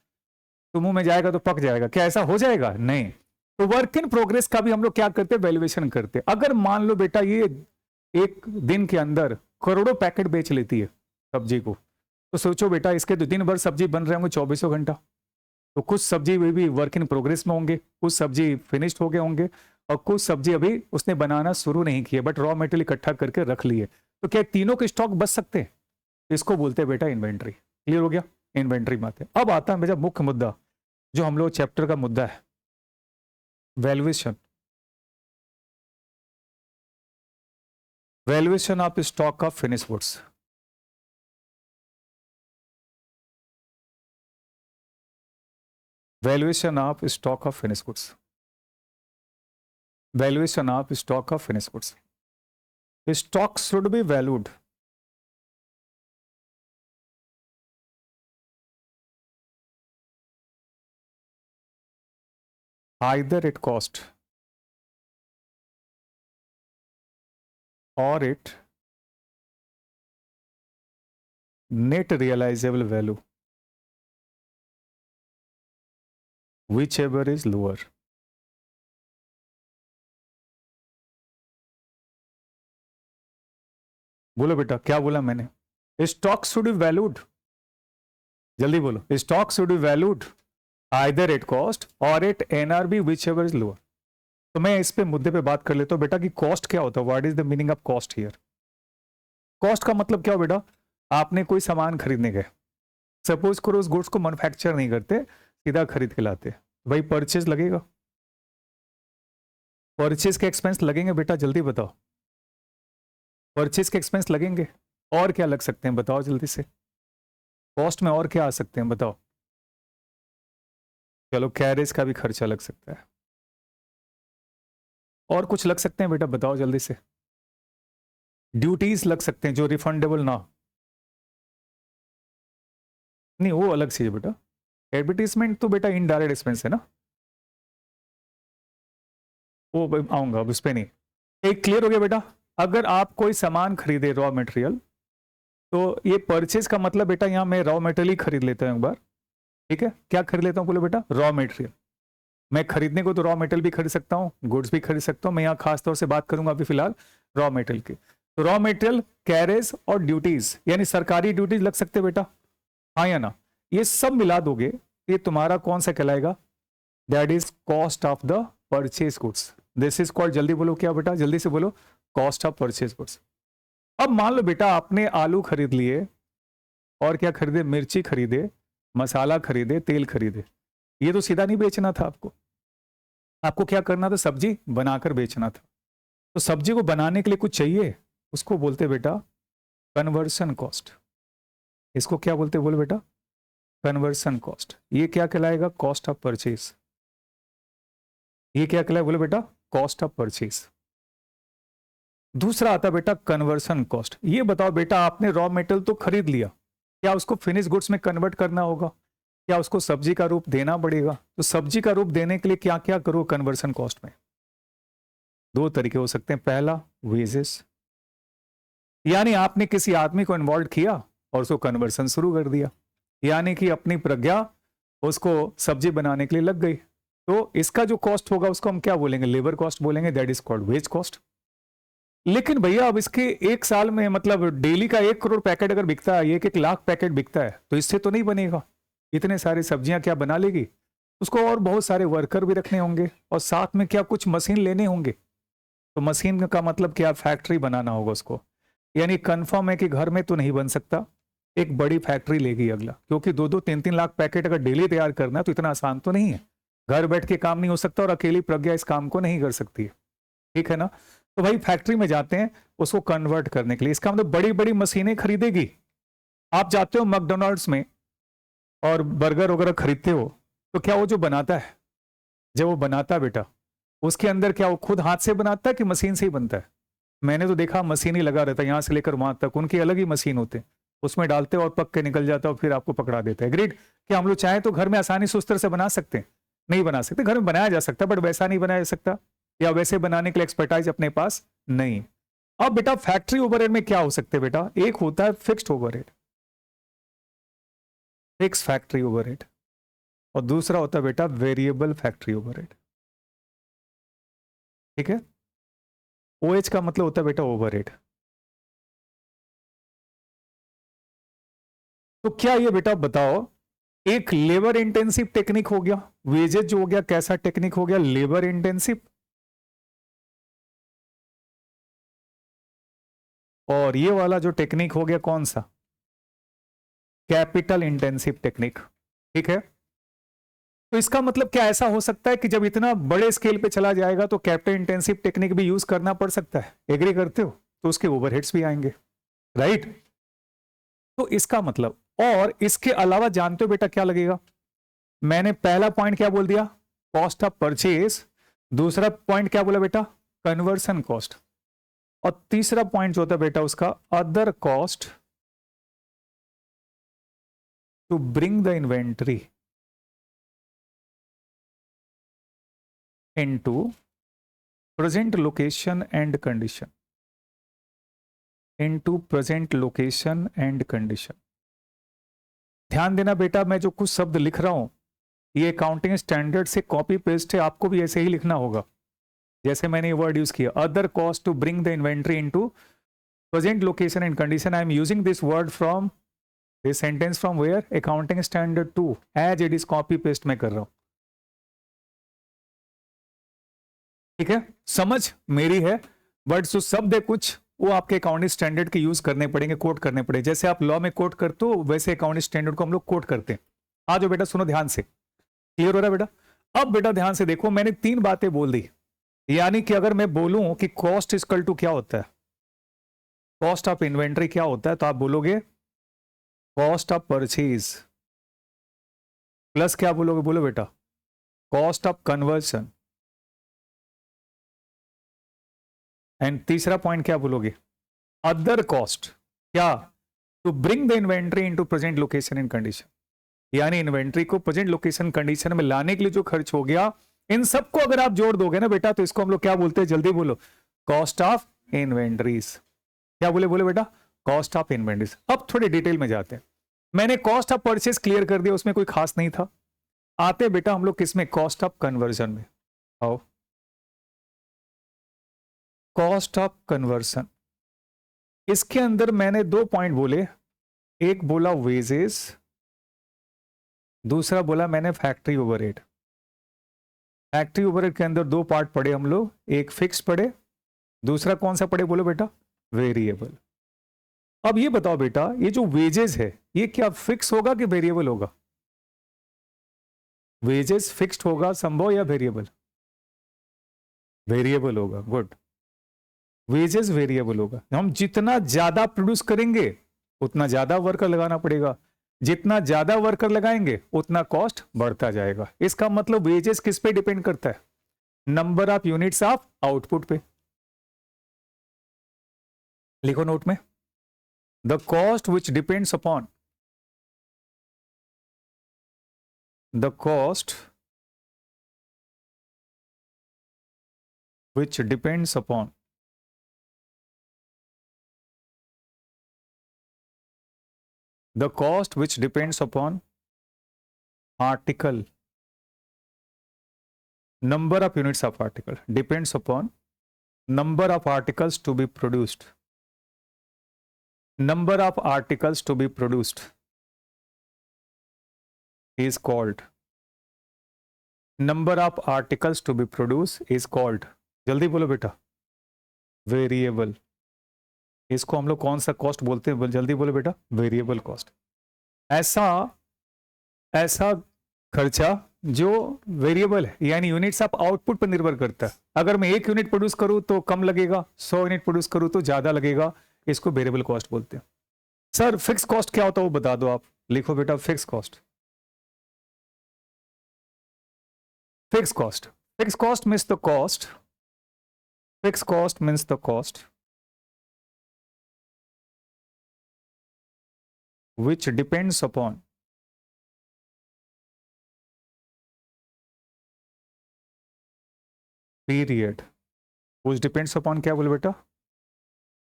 तो मुंह में जाएगा तो पक जाएगा, क्या ऐसा हो जाएगा, नहीं। तो वर्क इन प्रोग्रेस का भी हम लोग क्या करते हैं, वैल्यूएशन करते हैं। अगर मान लो बेटा ये एक दिन के अंदर करोड़ों पैकेट बेच लेती है सब्जी को, तो सोचो बेटा इसके तो दिन भर सब्जी बन रहे होंगे 24 घंटा, तो कुछ सब्जी भी वर्क इन प्रोग्रेस में होंगे, कुछ सब्जी फिनिश्ड हो गए होंगे, और कुछ सब्जी अभी उसने बनाना शुरू नहीं किया, बट रॉ मटेरियल इकट्ठा करके रख लिए। तो क्या तीनों के स्टॉक बच सकते हैं, इसको बोलते हैं बेटा इन्वेंट्री। क्लियर हो गया, इन्वेंट्री में आते हैं। अब आता है बेटा मुख्य मुद्दा, जो हम लोग चैप्टर का मुद्दा है, valuation. Valuation of stock of finish goods. Valuation of stock of finish goods. Valuation of stock of finish goods. Stock should be valued either at cost or at net realizable value, whichever is lower. बोलो बेटा, क्या बोला मैंने, stock should be valued, जल्दी बोलो, stock should be valued either at cost or at NRV whichever is lower। तो मैं इस पे मुद्दे पे बात कर लेता हूं बेटा कि कॉस्ट क्या होता है, what is the meaning of cost here. Cost का मतलब क्या हो बेटा, आपने कोई सामान खरीदने गए, सपोज करो उस गुड्स को मैन्युफैक्चर नहीं करते, सीधा खरीद के लाते, भाई परचेज लगेगा, परचेज के एक्सपेंस लगेंगे बेटा, जल्दी बताओ, परचेज के एक्सपेंस लगेंगे। और क्या लग सकते हैं बताओ जल्दी से, कॉस्ट में और क्या आ सकते हैं बताओ। चलो कैरेज का भी खर्चा लग सकता है, और कुछ लग सकते हैं बेटा बताओ जल्दी से, ड्यूटीज लग सकते हैं जो रिफंडेबल ना हो। नहीं वो अलग चीज है बेटा, एडवर्टीजमेंट तो बेटा इनडायरेक्ट एक्सपेंस है ना, वो आऊंगा अब उस पर नहीं। एक क्लियर हो गया बेटा, अगर आप कोई सामान खरीदे रॉ मटेरियल, तो ये परचेज का मतलब बेटा यहाँ मैं रॉ मटेरियल ही खरीद लेता हूँ एक बार, ठीक है, क्या खरीद लेता हूँ बोलो बेटा, रॉ मटेरियल। मैं खरीदने को तो रॉ मटेरियल भी खरीद सकता हूँ, गुड्स भी खरीद सकता हूँ, मैं यहाँ खास तौर से बात करूंगा अभी फिलहाल रॉ मटेरियल की। तो रॉ मटेरियल, कैरेज और ड्यूटीज, यानी सरकारी ड्यूटीज लग सकते बेटा, हाँ या ना, ये सब मिला दोगे, ये तुम्हारा कौन सा कहलाएगा, that is cost of the purchase goods. This is called, जल्दी बोलो क्या बेटा, जल्दी से बोलो, कॉस्ट ऑफ परचेज गुड्स। अब मान लो बेटा आपने आलू खरीद लिए, और क्या खरीदे, मिर्ची खरीदे, मसाला खरीदे, तेल खरीदे, ये तो सीधा नहीं बेचना था आपको, आपको क्या करना था, सब्जी बनाकर बेचना था। तो सब्जी को बनाने के लिए कुछ चाहिए, उसको बोलते बेटा कन्वर्सन कॉस्ट। इसको क्या बोलते बोलो बेटा, कन्वर्सन कॉस्ट। ये क्या कहलाएगा, कॉस्ट ऑफ परचेज। ये क्या कहलाएगा बोलो बेटा, कॉस्ट ऑफ परचेज। दूसरा आता बेटा कन्वर्सन कॉस्ट। ये बताओ बेटा आपने रॉ मेटेरियल तो खरीद लिया, क्या उसको फिनिश गुड्स में कन्वर्ट करना होगा, क्या उसको सब्जी का रूप देना पड़ेगा? तो सब्जी का रूप देने के लिए क्या क्या करो कन्वर्सन कॉस्ट में? दो तरीके हो सकते हैं। पहला, वेजेस, यानी आपने किसी आदमी को इन्वॉल्व किया और उसको कन्वर्सन शुरू कर दिया, यानी कि अपनी प्रज्ञा उसको सब्जी बनाने के लिए लग गई। तो इसका जो कॉस्ट होगा उसको हम क्या बोलेंगे? लेबर कॉस्ट बोलेंगे, that is called wage cost. लेकिन भैया अब इसके एक साल में मतलब डेली का 1 करोड़ पैकेट अगर बिकता है, 1-1 लाख पैकेट बिकता है, तो इससे तो नहीं बनेगा। इतने सारी सब्जियां क्या बना लेगी? उसको और बहुत सारे वर्कर भी रखने होंगे और साथ में क्या कुछ मशीन लेने होंगे। तो मशीन का मतलब क्या? फैक्ट्री बनाना होगा उसको। यानी कंफर्म है कि घर में तो नहीं बन सकता, एक बड़ी फैक्ट्री लेगी अगला, क्योंकि 2-2, 3-3 लाख पैकेट अगर डेली तैयार करना है तो इतना आसान तो नहीं है। घर बैठ के काम नहीं हो सकता और अकेली प्रज्ञा इस काम को नहीं कर सकती है, ठीक है ना? तो भाई फैक्ट्री में जाते हैं उसको कन्वर्ट करने के लिए। इसका मतलब बड़ी बड़ी मशीनें खरीदेगी। आप जाते हो मैकडोनल्ड्स में और बर्गर वगैरह खरीदते हो, तो क्या वो जो बनाता है, जब वो बनाता है बेटा, उसके अंदर क्या वो खुद हाथ से बनाता है कि मशीन से ही बनता है? मैंने तो देखा मशीन ही लगा रहता है, यहां से लेकर वहां तक उनकी अलग ही मशीन होते हैं, उसमें डालते और पक के निकल जाता और फिर आपको पकड़ा देता है। ग्रेड। क्या हम लोग चाहें तो घर में आसानी से उस तरह से बना सकते हैं? नहीं बना सकते। घर में बनाया जा सकता है बट वैसा नहीं बनाया जा सकता, या वैसे बनाने के लिए एक्सपर्टाइज अपने पास नहीं। अब बेटा फैक्ट्री ओवरहेड में क्या हो सकते हैं बेटा? एक होता है fixed overhead, fix factory overhead, और दूसरा होता है बेटा वेरिएबल फैक्ट्री ओवरहेड। ठीक है? ओएच का मतलब होता है बेटा ओवरहेड। तो क्या ये बेटा बताओ, एक लेबर इंटेंसिव टेक्निक हो गया, वेजेज जो हो गया कैसा टेक्निक हो गया? Labour intensive. और ये वाला जो टेक्निक हो गया कौन सा? Capital intensive technique. ठीक है? तो इसका मतलब क्या ऐसा हो सकता है कि जब इतना बड़े स्केल पे चला जाएगा तो कैपिटल इंटेंसिव टेक्निक भी यूज करना पड़ सकता है? एग्री करते हो? तो उसके ओवरहेड्स भी आएंगे, राइट? तो इसका मतलब, और इसके अलावा जानते हो बेटा क्या लगेगा? मैंने पहला पॉइंट क्या बोल दिया? Cost of purchase. दूसरा पॉइंट क्या बोला बेटा? Conversion cost. और तीसरा पॉइंट जो होता है बेटा उसका other cost to bring the inventory into present location and condition, into present location and condition. ध्यान देना बेटा, मैं जो कुछ शब्द लिख रहा हूं ये अकाउंटिंग स्टैंडर्ड से कॉपी पेस्ट है, आपको भी ऐसे ही लिखना होगा जैसे मैंने ये वर्ड यूज किया, other cost to bring the inventory into present location and condition. I am using this word from this sentence from where? Accounting standard 2, as it is copy paste मैं कर रहा हूं। ठीक है? समझ मेरी है, बट जो शब्द है कुछ वो आपके अकाउंटिंग स्टैंडर्ड के यूज करने पड़ेंगे, कोट करने पड़ेंगे। जैसे आप लॉ में कोट करते हो वैसे अकाउंटिंग स्टैंडर्ड को हम लोग कोट करते हैं। आ जाओ बेटा, सुनो ध्यान से। क्लियर हो रहा है बेटा? अब बेटा ध्यान से देखो, मैंने 3 बातें बोल दी। यानी कि अगर मैं बोलूं कि कॉस्ट इक्वल टू क्या होता है, कॉस्ट ऑफ इन्वेंट्री क्या होता है, तो आप बोलोगे कॉस्ट ऑफ परचेज प्लस क्या बोलोगे? बोलो बेटा, कॉस्ट ऑफ कन्वर्शन। एंड तीसरा पॉइंट क्या बोलोगे? Other cost. क्या? To bring the inventory into present location and condition. यानी इन्वेंट्री को प्रेजेंट लोकेशन कंडीशन में लाने के लिए जो खर्च हो गया, इन सबको अगर आप जोड़ दोगे ना बेटा, तो इसको हम लोग क्या बोलते हैं? जल्दी बोलो, कॉस्ट ऑफ इन्वेंट्रीज। क्या बोले? बोले बेटा, कॉस्ट ऑफ इन्वेंट्रीज। अब थोड़ी डिटेल में जाते हैं। मैंने कॉस्ट ऑफ परचेज क्लियर कर दिया, उसमें कोई खास नहीं था। आते बेटा हम लोग किसमें? कॉस्ट ऑफ कन्वर्जन में। आओ, कॉस्ट ऑफ कन्वर्सन। इसके अंदर मैंने 2 पॉइंट बोले, एक बोला वेजेस, दूसरा बोला मैंने फैक्ट्री ओवरहेड। फैक्ट्री ओवरहेड के अंदर 2 पार्ट पढ़े हम लोग, एक फिक्स पढ़े, दूसरा कौन सा पढ़े? बोलो बेटा, वेरिएबल। अब ये बताओ बेटा, ये जो वेजेस है ये क्या फिक्स होगा कि वेरिएबल होगा? वेजेस फिक्स्ड होगा संभव या वेरिएबल? वेरिएबल होगा। गुड। वेजेस वेरिएबल होगा। हम जितना ज्यादा प्रोड्यूस करेंगे उतना ज्यादा वर्कर लगाना पड़ेगा, जितना ज्यादा वर्कर लगाएंगे उतना कॉस्ट बढ़ता जाएगा। इसका मतलब वेजेस किस पे डिपेंड करता है? Number of units of output पे। लिखो नोट में, the cost which depends upon the cost which depends upon the cost which depends upon article, number of units of article, depends upon number of articles to be produced, number of articles to be produced is called, number of articles to be produced is called, जल्दी बोलो बेटा, variable. इसको हम लोग कौन सा cost बोलते हैं, जल्दी बोलो बेटा, वेरिएबल कॉस्ट। ऐसा खर्चा जो वेरिएबल है, यानी यूनिट्स ऑफ आउटपुट पर निर्भर करता है। अगर मैं 1 यूनिट प्रोड्यूस करूं तो कम लगेगा, 100 यूनिट प्रोड्यूस करूं तो ज्यादा लगेगा, इसको वेरिएबल कॉस्ट बोलते हैं। सर फिक्स कॉस्ट क्या होता है वो बता दो आप, लिखो बेटा fix cost. Fix cost, fix cost means the cost, fixed cost means the cost which depends upon period, which depends upon क्या बोले बेटा,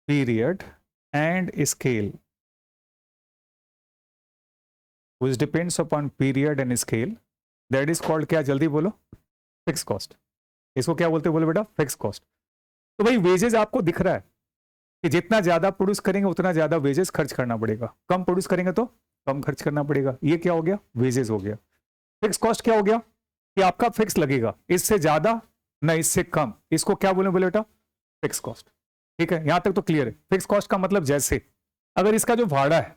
period and scale, which depends upon period and scale, that is called क्या, जल्दी बोलो, fixed cost। इसको क्या बोलते बोले बेटा, fixed cost। तो भाई वेजेस आपको दिख रहा है कि जितना ज्यादा प्रोड्यूस करेंगे उतना ज्यादा वेजेस खर्च करना पड़ेगा, कम प्रोड्यूस करेंगे तो कम खर्च करना पड़ेगा। ये क्या हो गया, वेजेस हो गया। फिक्स कॉस्ट क्या हो गया कि आपका फिक्स लगेगा, इससे ज्यादा ना इससे कम, इसको क्या बोले बोले बेटा, फिक्स कॉस्ट। ठीक है, यहां तक तो क्लियर है। फिक्स कॉस्ट का मतलब जैसे अगर इसका जो भाड़ा है,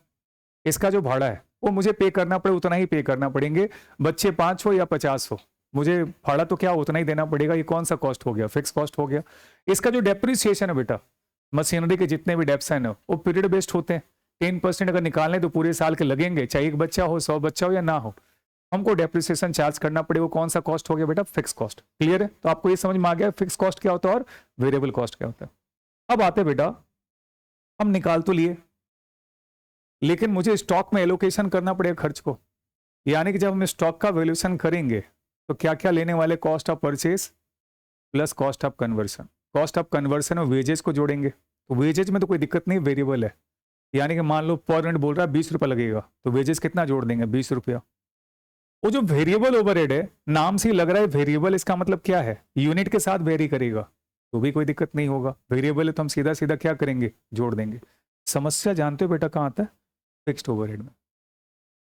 इसका जो भाड़ा है वो मुझे पे करना पड़े उतना ही पे करना पड़ेंगे, बच्चे 5 हो या 50 हो, मुझे भाड़ा तो क्या उतना ही देना पड़ेगा। ये कौन सा कॉस्ट हो गया, फिक्स कॉस्ट हो गया। इसका जो डेप्रिसिएशन है बेटा, मशीनरी के जितने भी डेप्स हैं वो पीरियड बेस्ड होते हैं। 10% अगर निकालने तो पूरे साल के लगेंगे, चाहे एक बच्चा हो, 100 बच्चा हो या ना हो, हमको डेप्रिसिएशन चार्ज करना पड़े, वो कौन सा कॉस्ट हो गया बेटा, फिक्स कॉस्ट। क्लियर है, तो आपको ये समझ में आ गया फिक्स कॉस्ट क्या होता है और वेरिएबल कॉस्ट क्या होता है। अब आते बेटा, हम निकाल तो लिए, लेकिन मुझे स्टॉक में एलोकेशन करना पड़ेगा खर्च को, यानी कि जब हम स्टॉक का वैल्यूएशन करेंगे तो क्या क्या लेने वाले, cost of purchase plus cost of conversion. Cost of conversion और वेजेस को जोड़ेंगे, तो वेजेज में तो कोई दिक्कत नहीं, वेरिएबल है, यानी कि मान लो पर यूनिट बोल रहा है 20 रुपया लगेगा, तो वेजेस कितना जोड़ देंगे, 20 रुपया। वो जो वेरिएबल ओवरहेड है, नाम से ही लग रहा है वेरिएबल, इसका मतलब क्या है, यूनिट के साथ वेरी करेगा, तो भी कोई दिक्कत नहीं होगा। वेरिएबल है तो हम सीधा सीधा क्या करेंगे, जोड़ देंगे। समस्या जानते हो बेटा कहाँ आता है, फिक्स्ड ओवरहेड में।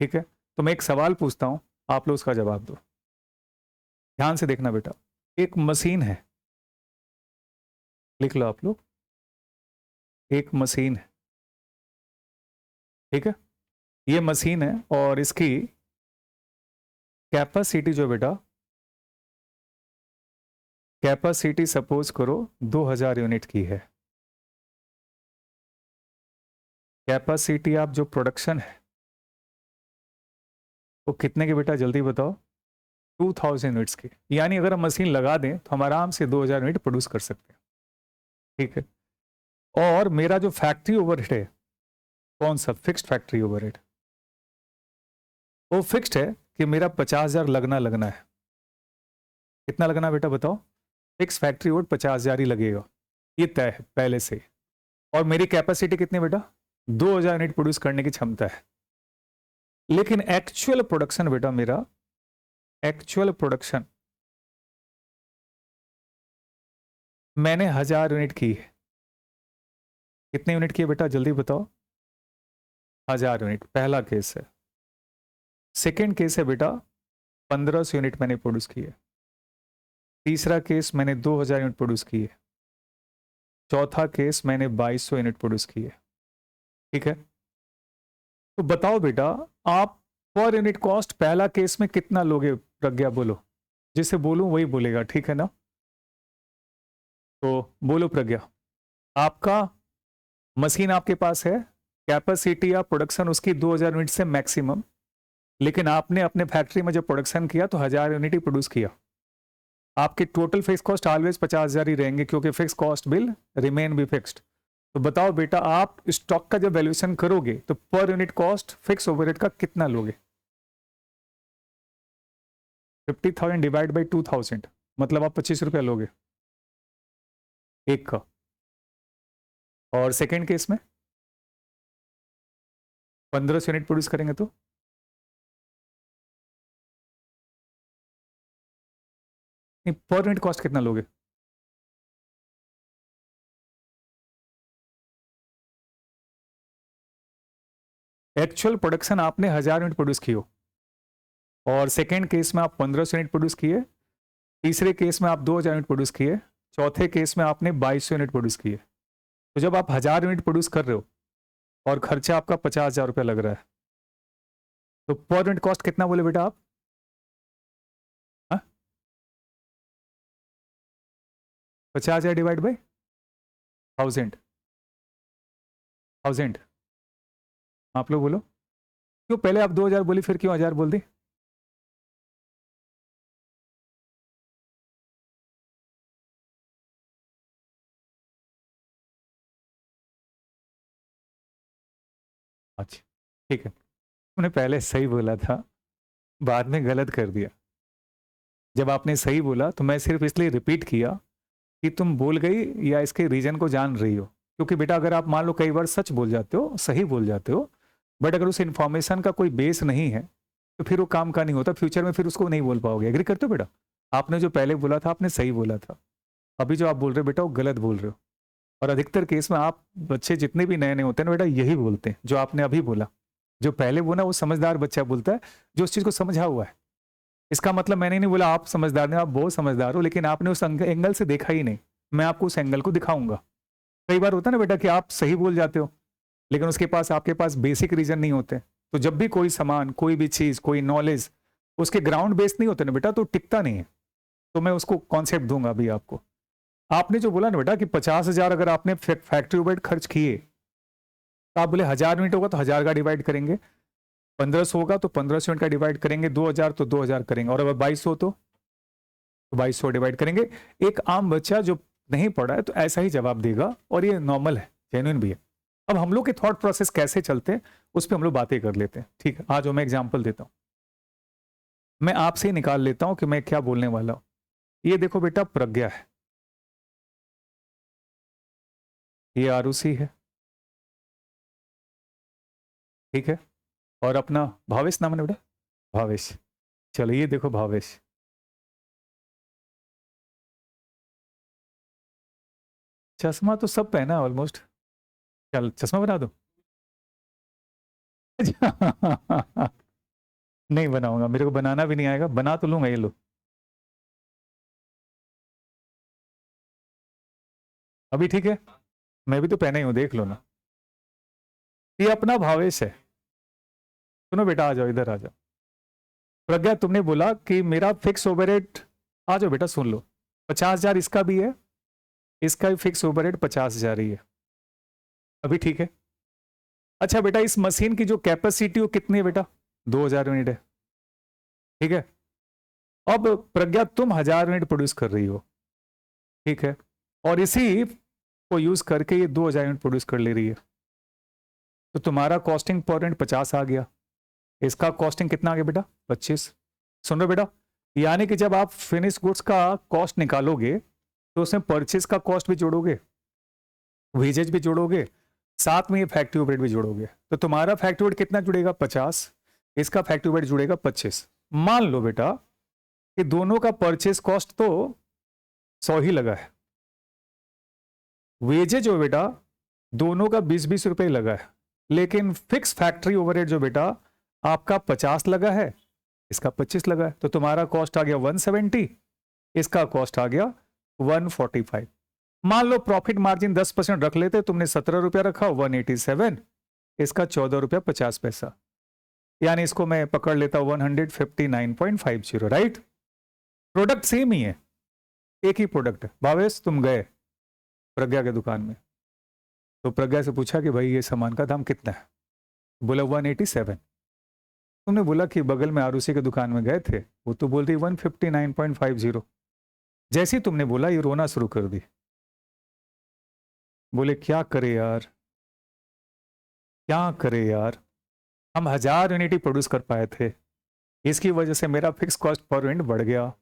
ठीक है, तो मैं एक सवाल पूछता हूँ, आप लोग उसका जवाब दो, ध्यान से देखना बेटा। एक मशीन है, लिख लो आप लोग, एक मशीन है, ठीक है, ये मशीन है और इसकी कैपेसिटी जो बेटा, कैपेसिटी सपोज करो 2000 यूनिट की है। कैपेसिटी आप जो प्रोडक्शन है वो कितने के बेटा, जल्दी बताओ, 2000 यूनिट्स की, यानी अगर हम मशीन लगा दें तो हम आराम से 2000 यूनिट प्रोड्यूस कर सकते हैं। ठीक है, और मेरा जो फैक्ट्री ओवरहेड है, कौन सा, फिक्स्ड फैक्ट्री ओवरहेड, वो फिक्स्ड है कि मेरा 50,000 लगना है। कितना लगना बेटा बताओ, फिक्स फैक्ट्री ओवरहेड 50,000 ही लगेगा, ये तय है पहले से। और मेरी कैपेसिटी कितनी बेटा, 2000 यूनिट प्रोड्यूस करने की क्षमता है। लेकिन एक्चुअल प्रोडक्शन बेटा, मेरा एक्चुअल प्रोडक्शन मैंने 1000 यूनिट की है। कितने यूनिट की है बेटा, जल्दी बताओ, 1000 यूनिट, पहला केस है। सेकेंड केस है बेटा, 1500 यूनिट मैंने प्रोड्यूस की है। तीसरा केस मैंने 2000 यूनिट प्रोड्यूस की है। चौथा केस मैंने 2200 यूनिट प्रोड्यूस की है। ठीक है, तो बताओ बेटा, आप पर यूनिट कॉस्ट पहला केस में कितना लोगे, प्रज्ञा बोलो, जिसे बोलूं वही बोलेगा, ठीक है ना। तो बोलो प्रज्ञा, आपका मशीन आपके पास है, कैपेसिटी या प्रोडक्शन उसकी 2000 यूनिट से मैक्सिमम, लेकिन आपने अपने फैक्ट्री में जब प्रोडक्शन किया तो 1000 यूनिट ही प्रोड्यूस किया। आपके टोटल फिक्स कॉस्ट ऑलवेज 50,000 ही रहेंगे, क्योंकि fix cost will remain be fixed. तो बताओ बेटा, आप स्टॉक का जब वैल्यूएशन करोगे तो per unit cost fix overhead का कितना लोगे। 50,000 डिवाइड बाई 2,000, मतलब आप 25 रुपया लोगे एक का। और सेकेंड केस में 1500 यूनिट प्रोड्यूस करेंगे तो नहीं, पर यूनिट कॉस्ट कितना लोगे? एक्चुअल प्रोडक्शन आपने 1000 यूनिट प्रोड्यूस की हो, और सेकेंड केस में आप 1500 यूनिट प्रोड्यूस किए, तीसरे केस में आप 2000 यूनिट प्रोड्यूस किए, चौथे केस में आपने 2200 यूनिट प्रोड्यूस किए। तो जब आप 1000 यूनिट प्रोड्यूस कर रहे हो और खर्चा आपका 50,000 रुपया लग रहा है, तो पर यूनिट कॉस्ट कितना बोले बेटा आप? 50,000 डिवाइड बाई 1000, 1000। आप लोग बोलो क्यों, पहले आप 2000 बोली फिर क्यों 1000 बोल दी? अच्छा ठीक है, तुमने पहले सही बोला था, बाद में गलत कर दिया। जब आपने सही बोला तो मैं सिर्फ इसलिए रिपीट किया कि तुम बोल गई या इसके रीजन को जान रही हो। क्योंकि बेटा अगर आप मान लो कई बार सच बोल जाते हो, सही बोल जाते हो, बट अगर उस इन्फॉर्मेशन का कोई बेस नहीं है तो फिर वो काम का नहीं होता, फ्यूचर में फिर उसको नहीं बोल पाओगे। एग्री करते हो बेटा? आपने जो पहले बोला था आपने सही बोला था, अभी जो आप बोल रहे हो बेटा वो गलत बोल रहे हो। और अधिकतर केस में आप बच्चे जितने भी नए नए होते हैं ना बेटा यही बोलते हैं जो आपने अभी बोला। जो पहले बोला वो समझदार बच्चा बोलता है जो उस चीज़ को समझा हुआ है। इसका मतलब मैंने नहीं बोला आप समझदार नहीं, आप बहुत समझदार हो, लेकिन आपने उस एंगल से देखा ही नहीं। मैं आपको उस एंगल को दिखाऊंगा। कई बार होता है ना बेटा कि आप सही बोल जाते हो लेकिन उसके पास आपके पास बेसिक रीजन नहीं होते। तो जब भी कोई सामान, कोई भी चीज़, कोई नॉलेज उसके ग्राउंड बेस्ड नहीं होते ना बेटा तो टिकता नहीं है। तो मैं उसको कॉन्सेप्ट दूंगा अभी आपको। आपने जो बोला ना बेटा कि 50,000 अगर आपने फैक्ट्री ओवरहेड खर्च किए तो आप बोले 1000 यूनिट होगा तो 1000 का डिवाइड करेंगे, 1500 होगा तो 1500 यूनिट का डिवाइड करेंगे, 2000 तो 2000 करेंगे, और अगर 2200 तो 2200 डिवाइड करेंगे। एक आम बच्चा जो नहीं पढ़ा है तो ऐसा ही जवाब देगा और ये नॉर्मल है, जेन्युइन भी है। अब हम लोग के थॉट प्रोसेस कैसे चलते हैं उस पर हम लोग बातें कर लेते हैं। ठीक है, आज मैं एग्जाम्पल देता हूं, मैं आपसे ही निकाल लेता हूं कि मैं क्या बोलने वाला हूं। ये देखो बेटा प्रज्ञा है, ये आरुषि है, ठीक है, और अपना भावेश नाम है ना बेटा, भावेश। चलो ये देखो भावेश, चश्मा तो सब पहना ऑलमोस्ट। चल चश्मा बना दो। नहीं बनाऊंगा, मेरे को बनाना भी नहीं आएगा, बना तो लूंगा। ये लो अभी ठीक है, मैं भी तो पहना ही हूं, देख लो ना। ये अपना भावेश है। सुनो बेटा, आ जाओ इधर आ जाओ। प्रज्ञा तुमने बोला कि मेरा फिक्स ओवरहेड, आ जाओ बेटा सुन लो, 50,000 इसका भी है, इसका भी फिक्स ओवरहेड 50,000 ही है। अभी ठीक है। अच्छा बेटा इस मशीन की जो कैपेसिटी वो कितनी है बेटा? 2000 यूनिट है, ठीक है। अब प्रज्ञा तुम 1000 यूनिट प्रोड्यूस कर रही हो, ठीक है, और इसी को यूज करके ये 2000 यूनिट प्रोड्यूस कर ले रही है। तो तुम्हारा कॉस्टिंग पर यूनिट 50 आ गया, इसका कॉस्टिंग कितना आ गया बेटा? 25। सुन रहे बेटा, यानी कि जब आप फिनिश गुड्स का कॉस्ट निकालोगे तो उसमें परचेज का कॉस्ट भी जोड़ोगे, वेजेज भी जोड़ोगे, साथ में ये फैक्ट्री ओवरहेड भी जोड़ोगे। तो तुम्हारा फैक्ट्री ओवरहेड कितना जुड़ेगा? 50। इसका फैक्ट्री ओवरहेड जुड़ेगा 25। मान लो बेटा कि दोनों का परचेज कॉस्ट तो 100 ही लगा है, वेजेज जो बेटा दोनों का 20-20 रुपए लगा है, लेकिन फिक्स फैक्ट्री ओवरहेड जो बेटा आपका 50 लगा है, इसका 25 लगा है। तो तुम्हारा कॉस्ट आ गया 170, इसका कॉस्ट आ गया 145। मान लो प्रॉफिट मार्जिन 10% रख लेते, तुमने 17 रुपया रखा, 187, इसका 14 रुपया 50 पैसा, यानी इसको मैं पकड़ लेता 159.50। राइट, प्रोडक्ट सेम ही है, एक ही प्रोडक्ट है। भावेश तुम गए प्रज्ञा के दुकान में, तो प्रज्ञा से पूछा कि भाई ये सामान का दाम कितना है? बोला 187। तुमने बोला कि बगल में आरुषि के दुकान में गए थे, वो तो बोल रही 159.50। जैसे ही तुमने बोला ये रोना शुरू कर दी, बोले क्या करे यार, क्या करे यार, हम 1000 यूनिट ही प्रोड्यूस कर पाए थे, इसकी वजह से मेरा फिक्स कॉस्ट पर यूनिट बढ़ गया,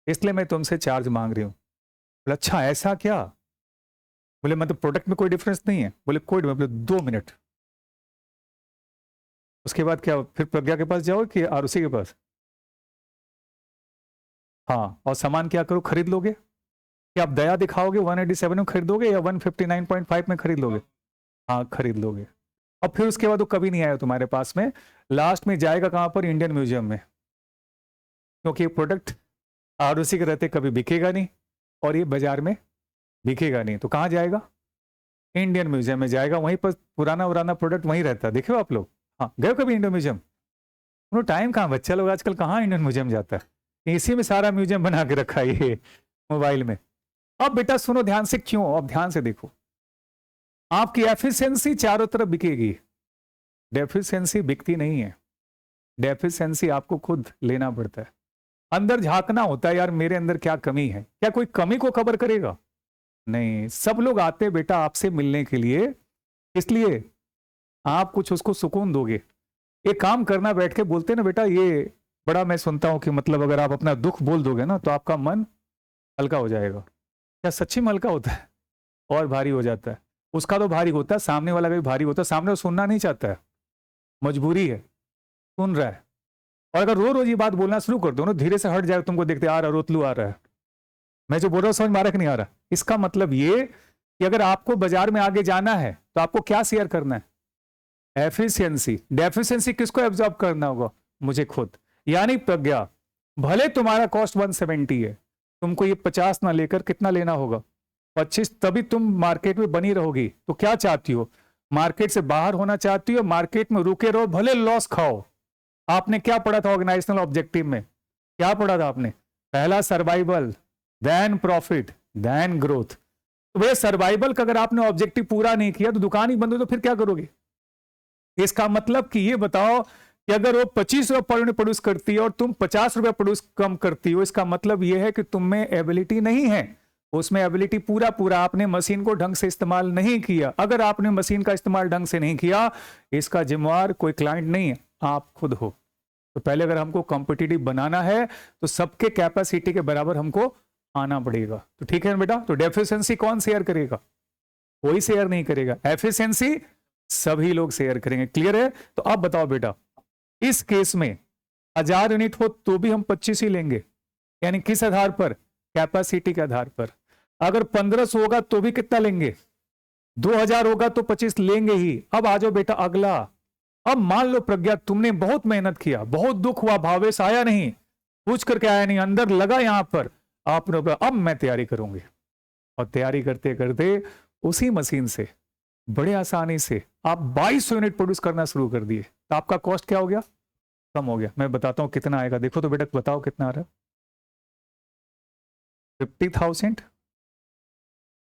इसलिए मैं तुमसे चार्ज मांग रही हूँ। बोले अच्छा ऐसा क्या? बोले मतलब प्रोडक्ट में कोई डिफरेंस नहीं है? बोले कोई, बोले 2 मिनट। उसके बाद क्या, फिर प्रज्ञा के पास जाओ कि आरुषि के पास? हाँ, और सामान क्या करो, खरीद लोगे? क्या आप दया दिखाओगे 187 में खरीदोगे या 159.5 में खरीद लोगे? हाँ खरीद लोगे। और फिर उसके बाद वो कभी नहीं आया तुम्हारे पास में, लास्ट में जाएगा कहाँ पर? इंडियन म्यूजियम में, क्योंकि ये प्रोडक्ट आरुषि के रहते कभी बिकेगा नहीं और ये बाजार में बिकेगा नहीं, तो कहाँ जाएगा? इंडियन म्यूजियम में जाएगा, वहीं पर पुराना पुराना प्रोडक्ट वहीं रहता है। देखियो आप लोग, हाँ गए कभी इंडियन म्यूजियम? उन्होंने टाइम कहाँ, बच्चा लोग आजकल कहाँ इंडियन म्यूजियम जाता है, इसी में सारा म्यूजियम बना के रखा है ये मोबाइल में। अब बेटा सुनो ध्यान से, क्यों? अब ध्यान से देखो, आपकी एफिशिएंसी चारों तरफ बिकेगी, डेफिशिएंसी बिकती नहीं है। डेफिशिएंसी आपको खुद लेना पड़ता है, अंदर झांकना होता है, यार मेरे अंदर क्या कमी है। क्या कोई कमी को कवर करेगा? नहीं, सब लोग आते हैं बेटा आपसे मिलने के लिए, इसलिए आप कुछ उसको सुकून दोगे। एक काम करना, बैठ के बोलते ना बेटा, ये बड़ा मैं सुनता हूं कि मतलब अगर आप अपना दुख बोल दोगे ना तो आपका मन हल्का हो जाएगा। क्या सच्ची में हल्का होता है? और भारी हो जाता है। उसका तो भारी होता है, सामने वाला का भी भारी होता है। सामने वो सुनना नहीं चाहता है, मजबूरी है, सुन रहा है। और अगर रोज रोज ये बात बोलना शुरू कर दो ना, धीरे से हट जाए, तुमको देखते आ रहा रोतलू आ रहा है, मैं जो बोल रहा हूँ समझ में आ रहा कि नहीं आ रहा? इसका मतलब ये कि अगर आपको बाजार में आगे जाना है तो आपको क्या शेयर करना है? एफिशिएंसी। डेफिशिएंसी किसको एब्जॉर्ब करना होगा? मुझे खुद, यानी प्रज्ञा। भले तुम्हारा कॉस्ट 170 है, तुमको ये 50 ना लेकर कितना लेना होगा? 25, तभी तुम मार्केट में बनी रहोगी। तो क्या चाहती हो? मार्केट से बाहर होना चाहती हो? मार्केट में रुके रहो, भले लॉस खाओ। आपने क्या पढ़ा था ऑर्गेनाइजेशनल ऑब्जेक्टिव में? क्या पढ़ा था आपने? पहला survival, then profit, then growth. तो भैया सर्वाइवल का अगर आपने ऑब्जेक्टिव पूरा नहीं किया तो दुकान ही बंद हो, तो फिर क्या करोगे? इसका मतलब कि ये बताओ कि अगर वो 25 रुपए पर यूनिट प्रोड्यूस करती है और तुम 50 रुपए प्रोड्यूस कम करती हो, इसका मतलब ये है कि तुम में एबिलिटी नहीं है। उसमें एबिलिटी पूरा पूरा, आपने मशीन को ढंग से इस्तेमाल नहीं किया। अगर आपने मशीन का इस्तेमाल ढंग से नहीं किया, इसका जिम्मेवार कोई क्लाइंट नहीं है, आप खुद हो। तो पहले अगर हमको कॉम्पिटिटिव बनाना है तो सबके कैपेसिटी के बराबर हमको आना पड़ेगा। तो ठीक है बेटा, तो डेफिशिएंसी कौन शेयर करेगा? कोई शेयर नहीं करेगा। एफिशिएंसी सभी लोग शेयर करेंगे। क्लियर है? तो अब बताओ बेटा, इस केस में 1000 यूनिट हो तो भी हम 25 ही लेंगे, यानी किस आधार पर? कैपेसिटी के आधार पर। अगर 1500 होगा तो भी कितना लेंगे? 2000 होगा तो 25 लेंगे ही। अब आ जाओ बेटा अगला। अब मान लो प्रज्ञा तुमने बहुत मेहनत किया, बहुत दुख हुआ, भावेश आया नहीं, पूछ करके आया नहीं, अंदर लगा यहां पर, आपने बोला अब मैं तैयारी करूंगी। और तैयारी करते करते उसी मशीन से बड़े आसानी से आप 2200 यूनिट प्रोड्यूस करना शुरू कर दिए, तो आपका कॉस्ट क्या हो गया? कम हो गया। मैं बताता हूं कितना आएगा, देखो तो बेटा बताओ कितना आ रहा है। 50,000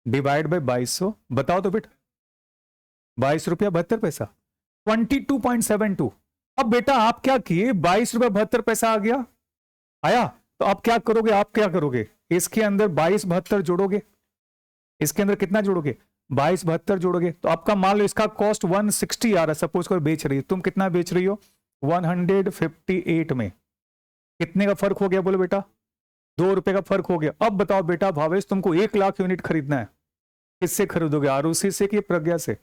डिवाइड बाय 2200, बताओ तो बेटा। 22 रुपया 72 पैसा, 22.72। अब बेटा आप क्या किए, 22 रुपया 72 पैसा आ गया, आया। तो आप क्या करोगे? आप क्या करोगे, इसके अंदर 22 72 जोड़ोगे, इसके अंदर कितना जोड़ोगे? 22 72 जोड़ोगे। तो आपका मान लो इसका कॉस्ट 160 आ रहा है, सपोज कर बेच रही है, तुम कितना बेच रही हो? 158 में। कितने का फर्क हो गया बोलो बेटा? 2 रुपए का फर्क हो गया। अब बताओ बेटा भावेश, तुमको 1 लाख यूनिट खरीदना है, किससे खरीदोगे? आरुषि से कि प्रज्ञा से?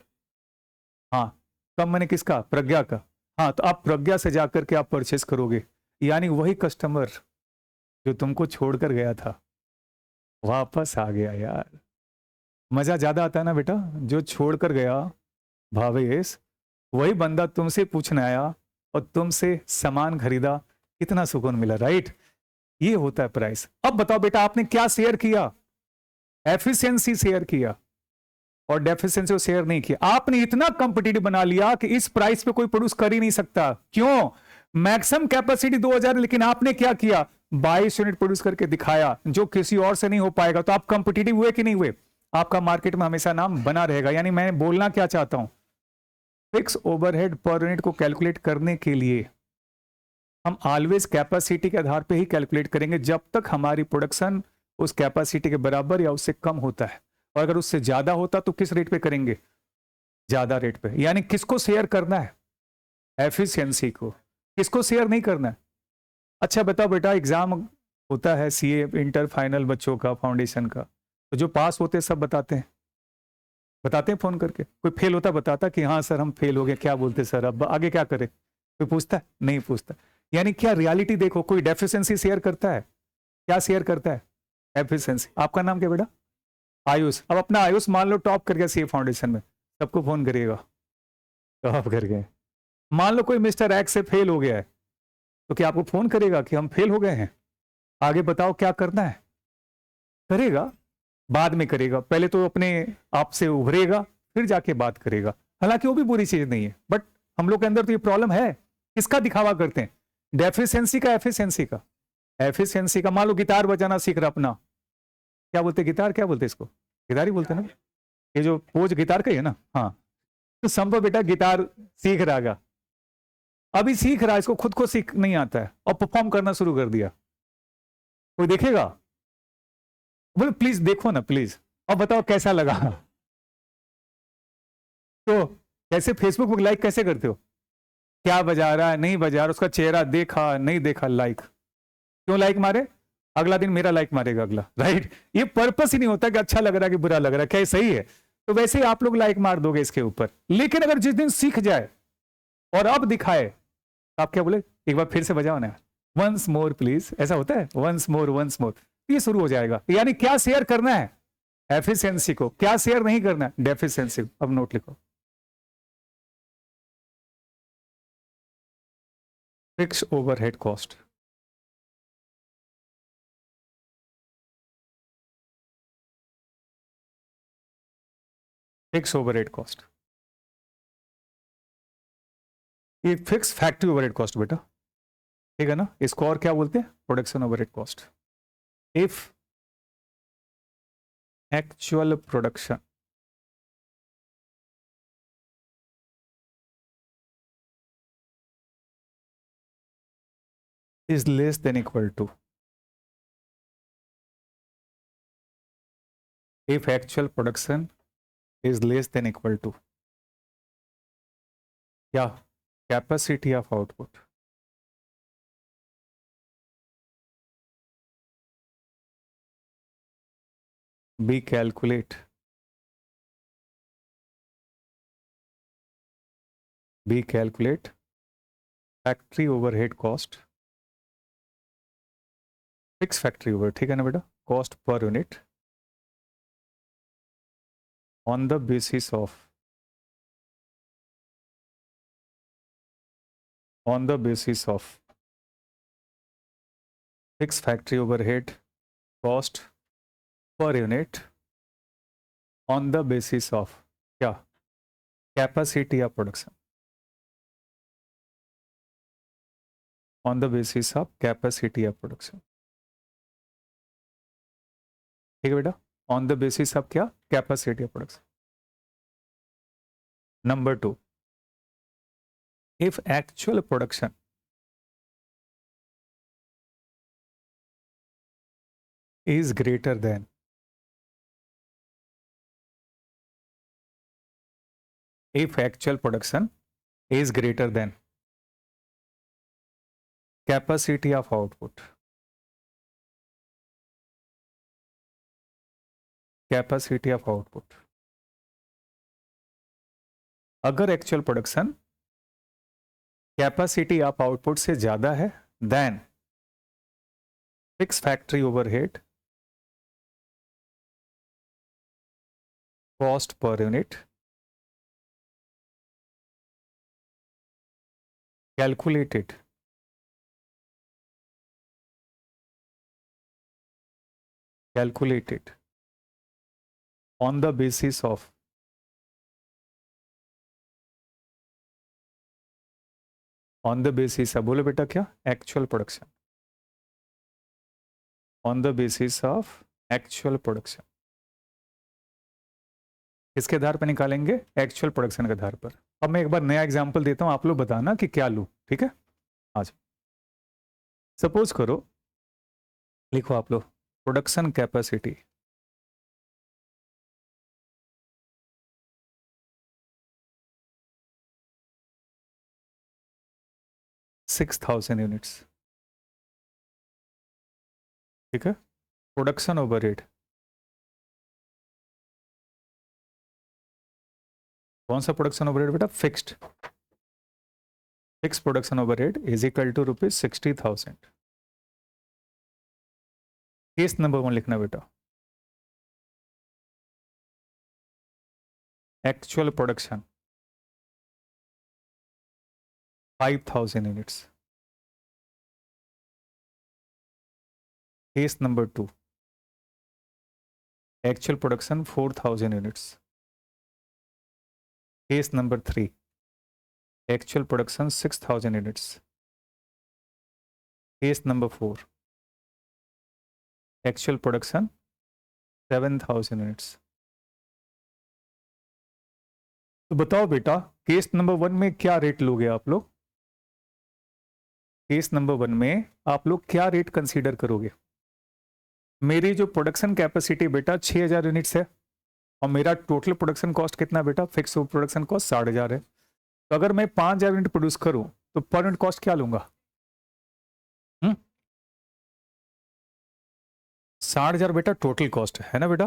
हाँ, कम मैंने किसका? प्रज्ञा का। हाँ, तो आप प्रज्ञा से जाकर के आप परचेस करोगे, यानी वही कस्टमर जो तुमको छोड़कर गया था वापस आ गया। यार मजा ज्यादा आता है ना बेटा, जो छोड़कर गया भावेश, वही बंदा तुमसे पूछने आया और तुमसे सामान खरीदा, कितना सुकून मिला, राइट? ये होता है प्राइस। अब बताओ बेटा आपने क्या शेयर किया? एफिशिएंसी शेयर किया और डेफिशिएंसी को शेयर नहीं किया। आपने इतना कॉम्पिटिटिव बना लिया कि इस प्राइस पे कोई प्रोड्यूस कर ही नहीं सकता। क्यों? मैक्सिमम कैपेसिटी 2000, लेकिन आपने क्या किया? 22 यूनिट प्रोड्यूस करके दिखाया, जो किसी और से नहीं हो पाएगा। तो आप कॉम्पिटिटिव हुए कि नहीं हुए? आपका मार्केट में हमेशा नाम बना रहेगा। यानी मैं बोलना क्या चाहता हूं, फिक्स ओवरहेड पर यूनिट को कैलकुलेट करने के लिए हम ऑलवेज कैपेसिटी के आधार पे ही कैलकुलेट करेंगे, जब तक हमारी प्रोडक्शन उस कैपेसिटी के बराबर या उससे कम होता है। और अगर उससे ज्यादा होता तो किस रेट पे करेंगे? ज्यादा रेट पे। यानी किसको शेयर करना है? एफिशिएंसी को। किसको शेयर नहीं करना है? अच्छा बताओ बेटा, एग्जाम होता है सीए इंटर फाइनल बच्चों का, फाउंडेशन का, तो जो पास होते हैं सब बताते हैं फोन करके? कोई फेल होता बताता कि हाँ सर हम फेल हो गए, क्या बोलते सर, अब आगे क्या करें? कोई पूछता है? नहीं पूछता। यानी क्या रियलिटी देखो, कोई डेफिशिएंसी शेयर करता है? क्या शेयर करता है? एफिशिएंसी। आपका नाम क्या बेटा? आयुष। अब अपना आयुष मान लो टॉप कर गया सीए फाउंडेशन में, सबको फोन करिएगा टॉप कर गए। मान लो कोई मिस्टर एक्स से फेल हो गया है, तो क्या आपको फोन करेगा कि हम फेल हो गए हैं, आगे बताओ क्या करना है? करेगा? बाद में करेगा, पहले तो अपने आप से उभरेगा, फिर जाके बात करेगा। हालांकि वो भी बुरी चीज नहीं है, बट हम लोग के अंदर तो ये प्रॉब्लम है। किसका दिखावा करते हैं? डेफिशिएंसी का, एफिशिएंसी का? एफिशिएंसी का। मान लो गिटार बजाना सीख रहा अपना, क्या बोलते, गिटार क्या बोलते इसको? गिटार ही बोलते ना? ये जो पोज गिटार का ही है ना? हाँ। तो संभव बेटा गिटार सीख रहा, अभी सीख रहा है, इसको खुद को सीख नहीं आता है और परफॉर्म करना शुरू कर दिया, कोई देखेगा? बोले प्लीज देखो ना प्लीज, और बताओ कैसा लगा। तो कैसे फेसबुक पर लाइक कैसे करते हो? क्या बजा रहा है, नहीं बजा रहा, उसका चेहरा देखा नहीं देखा, लाइक क्यों लाइक मारे? अगला दिन मेरा लाइक मारेगा अगला, राइट? ये पर्पस ही नहीं होता कि अच्छा लग रहा है कि बुरा लग रहा है, क्या ये सही है? तो वैसे ही आप लोग लाइक मार दोगे इसके ऊपर। लेकिन अगर जिस दिन सीख जाए और अब दिखाए, तो आप क्या बोले? एक बार फिर से बजाओ ना, वंस मोर प्लीज, ऐसा होता है, वंस मोर वंस मोर, ये शुरू हो जाएगा। यानी क्या शेयर करना है? एफिशिएंसी को। क्या शेयर नहीं करना है? डेफिशिएंसी को। अब नोट लिखो, fix overhead cost. Fix overhead cost, ये फिक्स फैक्ट्री ओवरहेड कॉस्ट बेटा, ठीक है ना? इसको और क्या बोलते हैं? Production overhead cost. If actual production is less than equal to, if actual production is less than equal to क्या? Capacity of output. Be calculate, be calculate factory overhead cost, fix factory over, ठीक है ना बेटा? Cost per unit on the basis of, on the basis of fixed factory overhead cost per unit on the basis of क्या? capacity of production, on the basis of capacity of production, ठीक है बेटा? on the basis of क्या? capacity of production. Number 2, if actual production is greater than, if actual production is greater than capacity of output, capacity of output, अगर actual production capacity of output से ज्यादा है, then fix factory overhead cost per unit calculated on the basis of बोलो बेटा क्या? Actual production, on the basis of actual production. किसके आधार पर निकालेंगे? एक्चुअल प्रोडक्शन के आधार पर। अब मैं एक बार नया एग्जांपल देता हूं, आप लोग बताना कि क्या लूं, ठीक है? आज सपोज करो, लिखो आप लोग, प्रोडक्शन कैपेसिटी 6,000 यूनिट्स, ठीक है। प्रोडक्शन ओवरहेड, कौन सा प्रोडक्शन ओवरहेड बेटा? Fixed. Fix production overhead is equal to ₹60,000। Case number 1 लिखना बेटा। Actual production 5,000 units. Case number 2, actual production 4,000 units. Case number 3, actual production 6,000 units. Case number 4, actual production 7,000 units. तो बताओ बेटा, case number 1 में क्या rate लोगे आप लोग? केस नंबर 1 में आप लोग क्या रेट कंसीडर करोगे? मेरी जो प्रोडक्शन कैपेसिटी बेटा 6,000 यूनिट्स है और मेरा टोटल प्रोडक्शन कॉस्ट कितना बेटा? फिक्स प्रोडक्शन कॉस्ट 60,000 है। तो अगर मैं 5,000 यूनिट प्रोड्यूस करूं तो पर यूनिट कॉस्ट क्या लूंगा? 60,000 बेटा टोटल कॉस्ट है ना बेटा?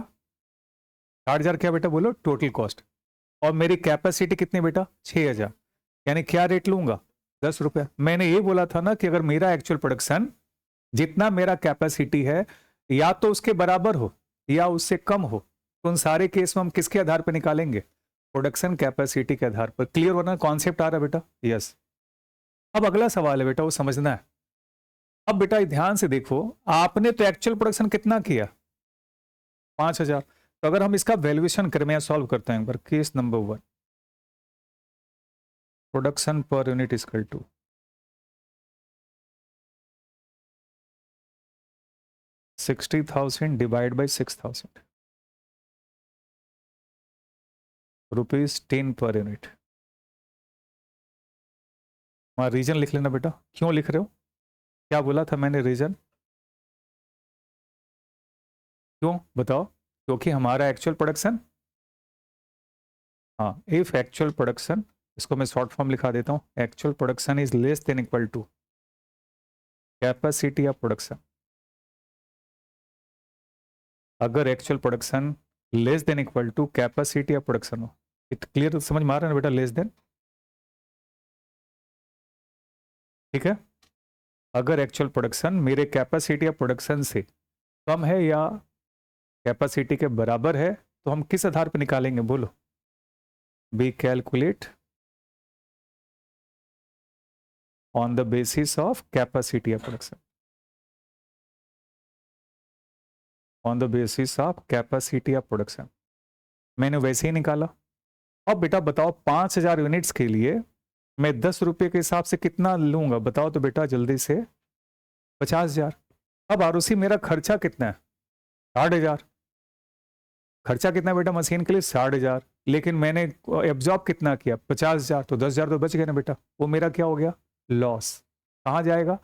60,000 क्या बेटा बोलो? Total cost. और मेरी कैपेसिटी कितनी बेटा? 6,000। यानी क्या रेट लूंगा? 10 रुपया। मैंने ये बोला था ना कि अगर मेरा एक्चुअल प्रोडक्शन जितना मेरा कैपेसिटी है या तो उसके बराबर हो या उससे कम हो, तो उन सारे केस में हम किसके आधार पर निकालेंगे? प्रोडक्शन कैपेसिटी के आधार पर। क्लियर होना? कॉन्सेप्ट आ रहा है बेटा? यस। अब अगला सवाल है बेटा, वो समझना है। अब बेटा ध्यान से देखो, आपने तो एक्चुअल प्रोडक्शन कितना किया? 5,000। तो अगर हम इसका वैल्यूएशन करें, मैं सॉल्व करता हूं एक बार। Case number 1, production per unit equal to 60,000 divide by 6,000, ₹10 per unit. वहां रीजन लिख लेना बेटा। क्यों लिख रहे हो? क्या बोला था मैंने रीजन? क्यों बताओ? क्योंकि हमारा एक्चुअल प्रोडक्शन, हाँ, इफ एक्चुअल प्रोडक्शन, इसको मैं शॉर्ट फॉर्म लिखा देता हूं, actual production is less than equal to capacity of production. अगर actual production less than equal to capacity of production हो, इट क्लियर समझ में आ रहा है ना बेटा? लेस देन, ठीक है। अगर एक्चुअल प्रोडक्शन मेरे कैपेसिटी ऑफ प्रोडक्शन से कम है या कैपेसिटी के बराबर है, तो हम किस आधार पर निकालेंगे बोलो? Be calculate on the basis of capacity of production, on the basis of capacity of production. मैंने वैसे ही निकाला। अब बेटा बताओ, 5,000 यूनिट्स के लिए मैं 10 रुपए के हिसाब से कितना लूंगा? बताओ तो बेटा जल्दी से। 50,000। अब आरुषि मेरा खर्चा कितना है? 60,000। खर्चा कितना बेटा मशीन के लिए? 60,000। लेकिन मैंने एब्जॉर्ब कितना किया? 50,000। तो 10,000 तो बच गए ना बेटा। वो मेरा क्या हो गया? लॉस। कहाँ जाएगा?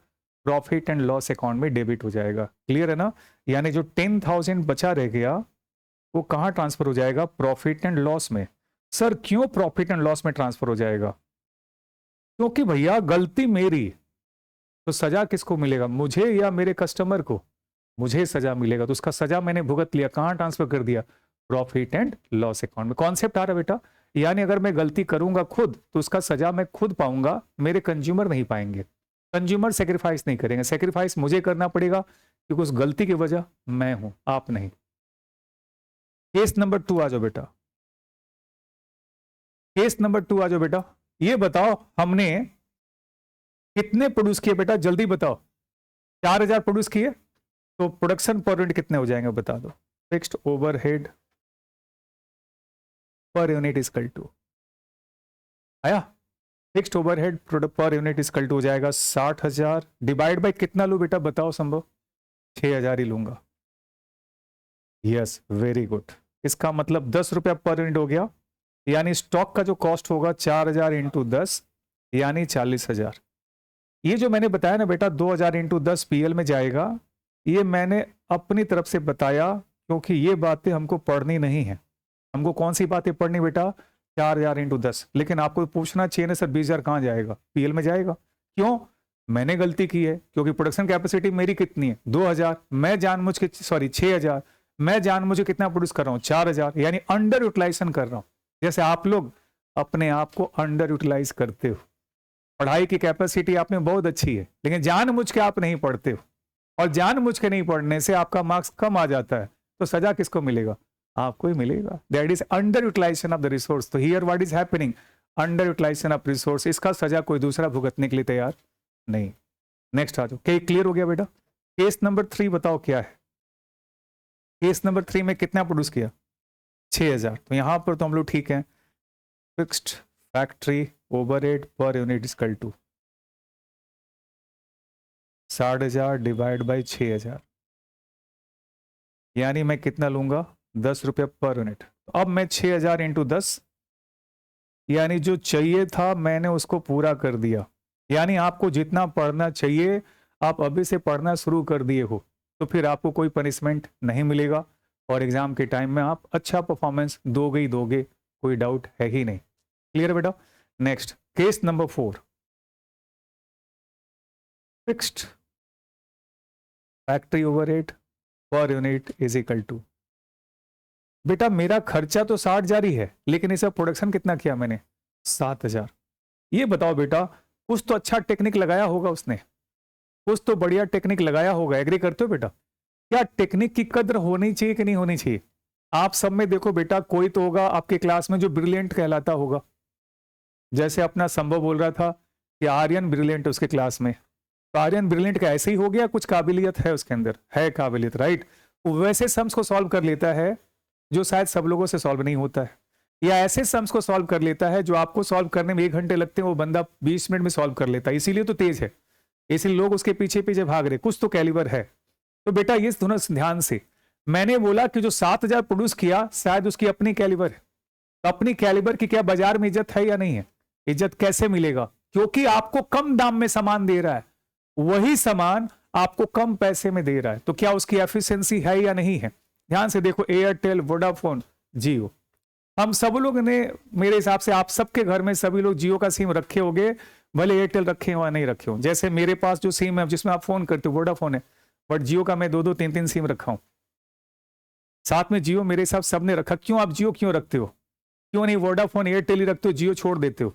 प्रॉफिट एंड लॉस अकाउंट में डेबिट हो जाएगा। क्लियर है ना? यानी जो 10,000 बचा रह गया वो कहाँ ट्रांसफर हो जाएगा? प्रॉफिट एंड लॉस में। सर क्यों प्रॉफिट एंड लॉस में ट्रांसफर हो जाएगा? क्योंकि भैया गलती मेरी, तो सजा किसको मिलेगा? मुझे या मेरे कस्टमर को? मुझे सजा मिलेगा। तो उसका सजा मैंने भुगत लिया, कहां ट्रांसफर कर दिया? प्रॉफिट एंड लॉस अकाउंट में। कॉन्सेप्ट आ रहा बेटा? यानी अगर मैं गलती करूंगा खुद तो उसका सजा मैं खुद पाऊंगा, मेरे कंज्यूमर नहीं पाएंगे। कंज्यूमर सेक्रीफाइस नहीं करेंगे, सेक्रीफाइस मुझे करना पड़ेगा क्योंकि उस गलती की वजह मैं हूं, आप नहीं। केस नंबर 2 आ जाओ बेटा। केस नंबर 2 आ जाओ बेटा। ये बताओ हमने कितने प्रोड्यूस किए बेटा? जल्दी बताओ। 4,000 प्रोड्यूस किए, तो प्रोडक्शन पर यूनिट कितने हो जाएंगे बता दो? Fixed overhead per unit equal to, आया? Fixed overhead per unit equal to हो जाएगा 60,000 डिवाइड बाय कितना लूं बेटा? बताओ संभव? 6,000 ही लूंगा। Yes, very good. इसका मतलब 10 रुपया पर यूनिट हो गया। यानी स्टॉक का जो कॉस्ट होगा 4,000 इंटू 10 यानी 40,000। ये जो मैंने बताया ना बेटा 2,000 इंटू 10 पीएल में जाएगा, ये मैंने अपनी तरफ से बताया क्योंकि ये बातें हमको पढ़नी नहीं है। हमको कौन सी बातें पढ़नी बेटा? 4,000 इंटू 10। लेकिन आपको पूछना चाहिए ना सर 20,000 कहाँ जाएगा? पीएल में जाएगा। क्यों? मैंने गलती की है क्योंकि प्रोडक्शन कैपेसिटी मेरी कितनी है 2000, मैं जानबूझ के 6000, मैं जानबूझ के कितना प्रोड्यूस कर रहा हूँ 4000, यानी अंडर यूटिलाइजेशन कर रहा हूँ। जैसे आप लोग अपने आप को अंडर यूटिलाइज करते हो। पढ़ाई की कैपेसिटी आप में बहुत अच्छी है लेकिन जानबूझ के आप नहीं पढ़ते हो, और जानबूझ के नहीं पढ़ने से आपका मार्क्स कम आ जाता है, तो सजा किसको मिलेगा? आपको ही मिलेगा। That is under utilization of the resource. तो here what is happening? Under utilization of resource. इसका सजा कोई दूसरा भुगतने के लिए तैयार नहीं। नेक्स्ट आ जाओ। क्या क्लियर हो गया बेटा? केस नंबर 3 बताओ क्या है? केस नंबर 3 में कितना प्रोड्यूस किया? 6000। तो यहां पर तो हम लोग ठीक है। Fixed factory overhead per unit equal to 60,000 divide by 6000, यानी मैं कितना लूंगा? 10 रुपये पर यूनिट। तो अब मैं 6000 इंटू 10, यानी जो चाहिए था मैंने उसको पूरा कर दिया। यानी आपको जितना पढ़ना चाहिए आप अभी से पढ़ना शुरू कर दिए हो, तो फिर आपको कोई पनिशमेंट नहीं मिलेगा और एग्जाम के टाइम में आप अच्छा परफॉर्मेंस दोगे ही दोगे, कोई डाउट है ही नहीं। क्लियर बेटा? Next case number 4, fixed factory overhead per unit is equal to. बेटा मेरा खर्चा तो 60,000 ही है लेकिन इसे प्रोडक्शन कितना किया मैंने? 7,000। ये बताओ बेटा कुछ तो अच्छा टेक्निक लगाया होगा उसने, कुछ तो बढ़िया टेक्निक लगाया होगा। एग्री करते हो बेटा? क्या टेक्निक की कद्र होनी चाहिए कि नहीं होनी चाहिए? आप सब में देखो बेटा कोई तो होगा आपके क्लास में जो ब्रिलियंट कहलाता होगा। जैसे अपना संभव बोल रहा था कि आर्यन ब्रिलियंट उसके क्लास में, तो आर्यन ब्रिलियंट का ऐसे ही हो गया, कुछ काबिलियत है उसके अंदर, है काबिलियत, राइट? वैसे सम्स को सॉल्व कर लेता है जो शायद सब लोगों से सॉल्व नहीं होता है, या ऐसे सम्स को सॉल्व कर लेता है जो आपको सॉल्व करने में 1 घंटे लगते हैं वो बंदा 20 मिनट में सॉल्व कर लेता है। इसीलिए तो तेज है, इसलिए लोग उसके पीछे पीछे भाग रहे, कुछ तो कैलिबर है। तो बेटा ये सुनो ध्यान से, मैंने बोला कि जो 7,000 प्रोड्यूस किया शायद उसकी अपनी कैलिबर है। तो अपनी कैलिबर की क्या बाजार में इज्जत है या नहीं है? इज्जत कैसे मिलेगा? क्योंकि आपको कम दाम में सामान दे रहा है, वही सामान आपको कम पैसे में दे रहा है, तो क्या उसकी एफिशिएंसी है या नहीं है? ध्यान से देखो, एयरटेल, वोडाफोन, जियो, हम सब लोग ने, मेरे हिसाब से आप सबके घर में सभी लोग जियो का सिम रखे होंगे, भले एयरटेल रखे हो या नहीं रखे हो। जैसे मेरे पास जो सिम है जिसमें आप फोन करते हो वोडाफोन है, बट जियो का मैं 2-2, 3-3 सिम रखा हूं, साथ में जियो मेरे हिसाब सबने रखा। क्यों आप जियो क्यों रखते हो? क्यों नहीं वोडाफोन एयरटेल ही रखते हो, जियो छोड़ देते हो?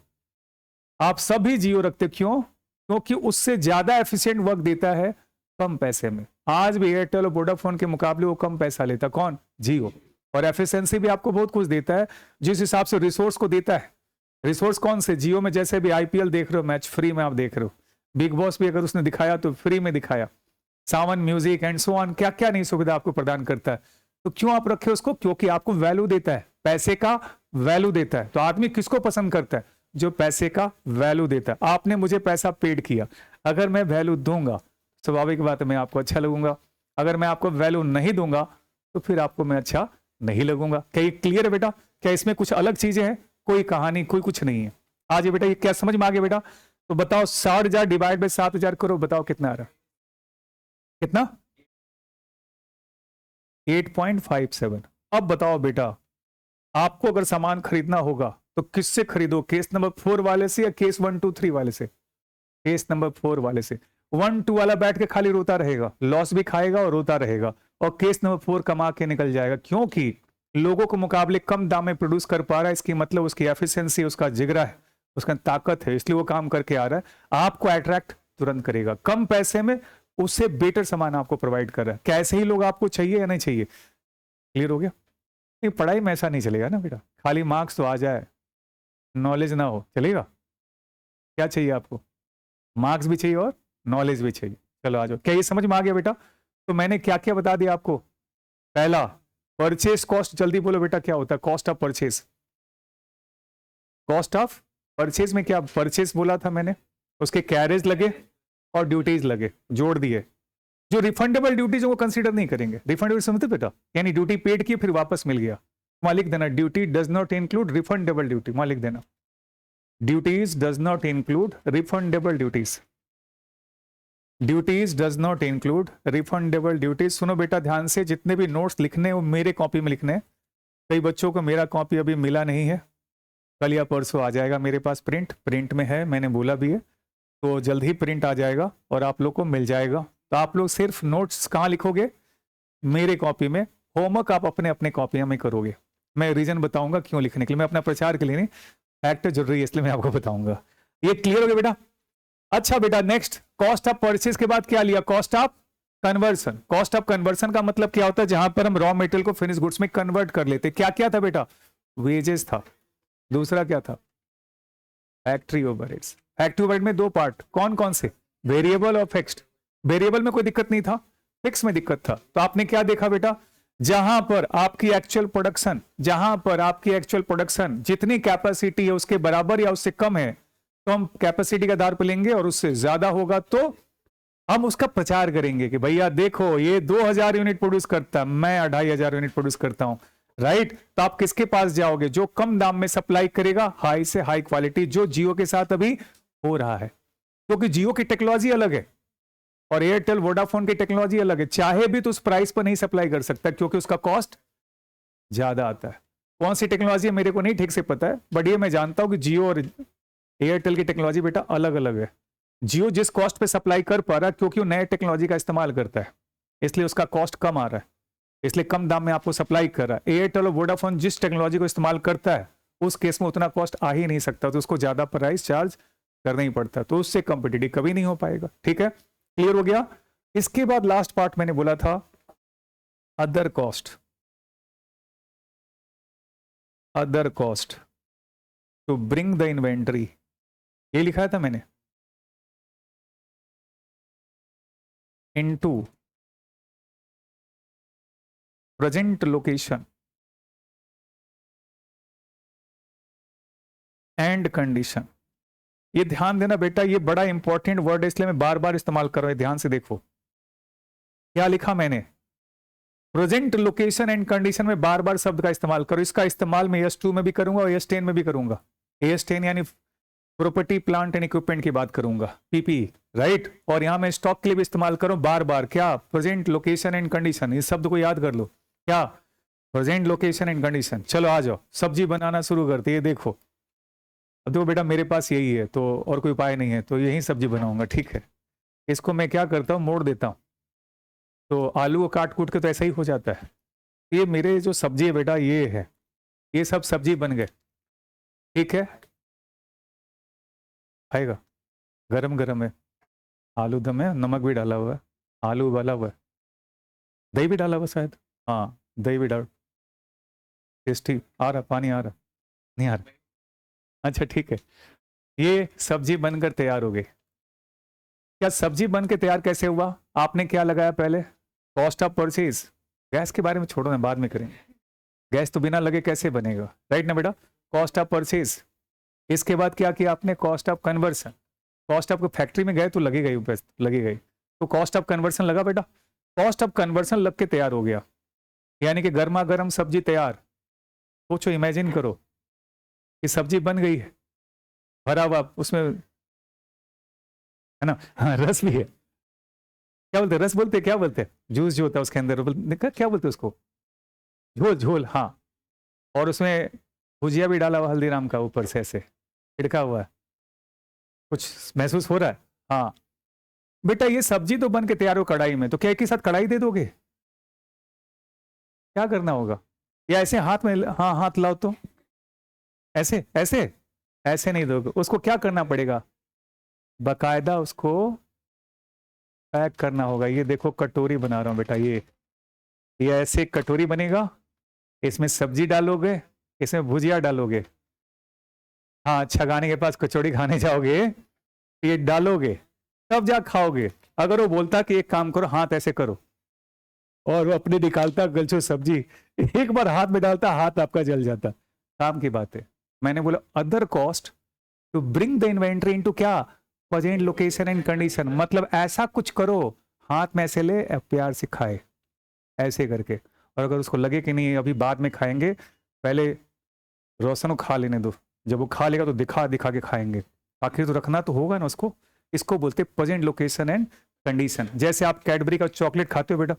आप सभी जियो रखते हो, क्यों? क्योंकि उससे ज्यादा एफिशिएंट वर्क देता है कम पैसे में। आज भी एयरटेल और वोडाफोन के मुकाबले वो कम पैसा लेता, कौन? जियो। और एफिशिएंसी भी आपको बहुत कुछ देता है जिस हिसाब से रिसोर्स को देता है। रिसोर्स कौन से? जियो में जैसे भी आईपीएल देख रहे हो, मैच फ्री में आप देख रहे हो, बिग बॉस भी अगर उसने दिखाया तो फ्री में दिखाया, सावन म्यूजिक एंड सो ऑन, क्या क्या नहीं सुविधा आपको प्रदान करता है। तो क्यों आप रखे उसको? क्योंकि आपको वैल्यू देता है, पैसे का वैल्यू देता है। तो आदमी किसको पसंद करता है? जो पैसे का वैल्यू देता है। आपने मुझे पैसा पेड किया, अगर मैं वैल्यू दूंगा स्वाभाविक बात है मैं आपको अच्छा लगूंगा, अगर मैं आपको वैल्यू नहीं दूंगा तो फिर आपको मैं अच्छा नहीं लगूंगा। क्या ये क्लियर है बेटा? क्या इसमें कुछ अलग चीजें हैं? कोई कहानी, कोई कुछ नहीं है। आज ये बेटा ये क्या समझ में आ गया बेटा? तो बताओ 60,000 डिवाइड बाय 7,000 करो, बताओ कितना आ रहा है? कितना? 8.57। अब बताओ बेटा आपको अगर सामान खरीदना होगा तो किससे खरीदो? केस नंबर 4 वाले से या केस 1, 2, 3 वाले से? केस नंबर 4 वाले से। 1, 2 वाला बैठ के खाली रोता रहेगा, लॉस भी खाएगा और रोता रहेगा, और केस नंबर 4 कमा के निकल जाएगा, क्योंकि लोगों के मुकाबले कम दाम में प्रोड्यूस कर पा रहा है। इसकी मतलब उसकी एफिशिएंसी, उसका जिगरा है, उसका ताकत है, इसलिए वो काम करके आ रहा है। आपको अट्रैक्ट तुरंत करेगा, कम पैसे में उससे बेटर सामान आपको प्रोवाइड कर रहा है। क्या ऐसे ही लोग आपको चाहिए या नहीं चाहिए? क्लियर हो गया? नहीं, पढ़ाई में ऐसा नहीं चलेगा ना बेटा, खाली मार्क्स तो आ जाए नॉलेज ना हो चलेगा? क्या चाहिए आपको? मार्क्स भी चाहिए और नॉलेज भी चाहिए। चलो आ जाओ। क्या ये समझ में आ गया बेटा? तो मैंने क्या क्या बता दिया आपको? पहला, परचेस कॉस्ट, जल्दी बोलो बेटा क्या होता है? Cost of purchase. Cost of purchase में क्या परचेस बोला था मैंने? उसके कैरेज लगे और ड्यूटीज लगे, जोड़ दिए। जो रिफंडेबल ड्यूटीज वो कंसीडर नहीं करेंगे। रिफंडेबल समझते बेटा? यानी ड्यूटी पेड की फिर वापस मिल गया, वहां लिख देना duty does not include refundable duty, वहां लिख देना duties does not include refundable duties. Duties does not include refundable duties. सुनो बेटा ध्यान से, जितने भी नोट्स लिखने वो मेरे कॉपी में लिखने। कई बच्चों को मेरा कॉपी अभी मिला नहीं है, कल या परसों आ जाएगा मेरे पास। प्रिंट में है, मैंने बोला भी है। तो जल्द ही प्रिंट आ जाएगा और आप लोग को मिल जाएगा। तो आप लोग सिर्फ नोट्स कहाँ लिखोगे, मेरे कॉपी में, होमवर्क आप अपने अपने कॉपी में करोगे। मैं रीजन बताऊंगा क्यों लिखने के लिए, मैं अपना प्रचार के लिए नहीं, फैक्ट जरूरी है इसलिए मैं आपको बताऊंगा। ये क्लियर हो गया बेटा? अच्छा बेटा नेक्स्ट, कॉस्ट ऑफ परचेज के बाद क्या लिया, cost of conversion. Cost of conversion का मतलब क्या होता है, जहां पर हम रॉ मटेरियल को फिनिश गुड्स में कन्वर्ट कर लेते। क्या क्या था बेटा, वेजेस था, दूसरा क्या था, फैक्ट्री ओवरहेड्स। फैक्ट्री ओवरहेड में दो पार्ट, कौन कौन से, वेरिएबल और फिक्स्ड। वेरिएबल में कोई दिक्कत नहीं था, फिक्स में दिक्कत था। तो आपने क्या देखा बेटा, जहां पर आपकी एक्चुअल प्रोडक्शन, जहां पर आपकी एक्चुअल प्रोडक्शन जितनी कैपेसिटी है उसके बराबर या उससे कम है तो हम कैपेसिटी के आधार पर लेंगे, और उससे ज्यादा होगा तो हम उसका प्रचार करेंगे कि भैया देखो ये 2000 यूनिट प्रोड्यूस करता है, मैं 2500 यूनिट प्रोड्यूस करता हूं, राइट। तो आप किसके पास जाओगे, जो कम दाम में सप्लाई करेगा, हाई से हाई क्वालिटी, जो जियो के साथ अभी हो रहा है। क्योंकि जियो की टेक्नोलॉजी अलग है और एयरटेल वोडाफोन की टेक्नोलॉजी अलग है, चाहे भी तो उस प्राइस पर नहीं सप्लाई कर सकता क्योंकि उसका कॉस्ट ज्यादा आता है। कौन सी टेक्नोलॉजी है मेरे को नहीं ठीक से पता है, बट ये मैं जानता हूं कि जियो और एयरटेल की टेक्नोलॉजी बेटा अलग अलग है। जियो जिस कॉस्ट पे सप्लाई कर पा रहा है क्योंकि वो नए टेक्नोलॉजी का इस्तेमाल करता है, इसलिए उसका कॉस्ट कम आ रहा है, इसलिए कम दाम में आपको सप्लाई कर रहा है। एयरटेल और वोडाफोन जिस टेक्नोलॉजी को इस्तेमाल करता है उस केस में उतना कॉस्ट आ ही नहीं सकता, तो उसको ज्यादा प्राइस चार्ज करना ही पड़ता है, तो उससे कंपिटिटिव कभी नहीं हो पाएगा। ठीक है, क्लियर हो गया। इसके बाद लास्ट पार्ट मैंने बोला था other cost. Other cost to bring the inventory, ये लिखा था मैंने, into present location and condition. ये ध्यान देना बेटा, ये बड़ा इंपॉर्टेंट वर्ड है इसलिए मैं बार बार इस्तेमाल कर रहा हूं, ध्यान से देखो क्या लिखा मैंने, प्रेजेंट लोकेशन एंड कंडीशन में बार बार शब्द का इस्तेमाल करो। इसका इस्तेमाल मैं S2 में भी करूंगा और S10 में भी करूंगा। S10 यानी प्रॉपर्टी प्लांट एंड इक्विपमेंट की बात करूंगा, PPE, राइट। और यहां मैं स्टॉक के लिए भी इस्तेमाल करूं बार बार, क्या, प्रेजेंट लोकेशन एंड कंडीशन। इस शब्द को याद कर लो, क्या, प्रेजेंट लोकेशन एंड कंडीशन। चलो आ जाओ, सब्जी बनाना शुरू करते, ये देखो। अब देखो बेटा मेरे पास यही है तो और कोई उपाय नहीं है, तो यही सब्जी बनाऊंगा, ठीक है। इसको मैं क्या करता हूँ, मोड़ देता हूँ, तो आलू को काट कूट के तो ऐसा ही हो जाता है। ये मेरे जो सब्जी है बेटा ये है, ये सब सब्जी बन गए, ठीक है। आएगा, गरम गरम है, आलू दम है, नमक भी डाला हुआ है, आलू उबाला हुआ है, दही भी डाला हुआ शायद, हाँ दही भी डाल, टेस्टी आ रहा, पानी आ रहा, नहीं आ रहा, अच्छा ठीक है। ये सब्जी बनकर तैयार हो गई। क्या सब्जी बन के तैयार कैसे हुआ, आपने क्या लगाया पहले, कॉस्ट ऑफ परचेज। गैस के बारे में छोड़ो ना, बाद में करेंगे, गैस तो बिना लगे कैसे बनेगा, राइट ना बेटा, कॉस्ट ऑफ परचेज। इसके बाद क्या किया आपने, cost of conversion. Cost of factory में गए तो लगेगा ही, लगेगा ही, तो कॉस्ट ऑफ कन्वर्सन लगा बेटा, कॉस्ट ऑफ कन्वर्सन लग के तैयार हो गया, यानी कि गर्मा गर्म सब्जी तैयार। सोचो, इमेजिन करो कि सब्जी बन गई है, भरा हुआ उसमें, है ना, हाँ रस भी है, क्या बोलते, रस बोलते, क्या बोलते, जूस जो होता है उसके अंदर, क्या बोलते उसको, झोल, झोल, हाँ। और उसमें भुजिया भी डाला हुआ हल्दीराम का, ऊपर से ऐसे छिड़का हुआ है, कुछ महसूस हो रहा है, हाँ बेटा। ये सब्जी तो बन के तैयार हो कढ़ाई में, तो क्या एक ही साथ कढ़ाई दे दोगे, क्या करना होगा, या ऐसे हाथ में, हाँ हाथ लाओ तो, ऐसे ऐसे ऐसे नहीं दोगे, उसको क्या करना पड़ेगा, बकायदा उसको पैक करना होगा। ये देखो कटोरी बना रहा हूं बेटा, ये ऐसे कटोरी बनेगा, इसमें सब्जी डालोगे, इसमें भुजिया डालोगे, हाँ छगाने के पास कचौड़ी खाने जाओगे, ये डालोगे तब जा खाओगे। अगर वो बोलता कि एक काम करो, हाथ ऐसे करो, और वो अपने निकालता गलचो सब्जी, एक बार हाथ में डालता, हाथ आपका जल जाता, काम की बात है। मैंने बोला other cost to bring the inventory into क्या, प्रेजेंट लोकेशन एंड कंडीशन। मतलब ऐसा कुछ करो, हाथ में ऐसे ले, प्यार से खाए ऐसे करके, और अगर उसको लगे कि नहीं अभी बाद में खाएंगे, पहले रोशन को खा लेने दो, जब वो खा लेगा तो दिखा दिखा के खाएंगे, आखिर तो रखना तो होगा ना उसको। इसको बोलते प्रेजेंट लोकेशन एंड कंडीशन। जैसे आप कैडबरी का चॉकलेट खाते हो बेटा,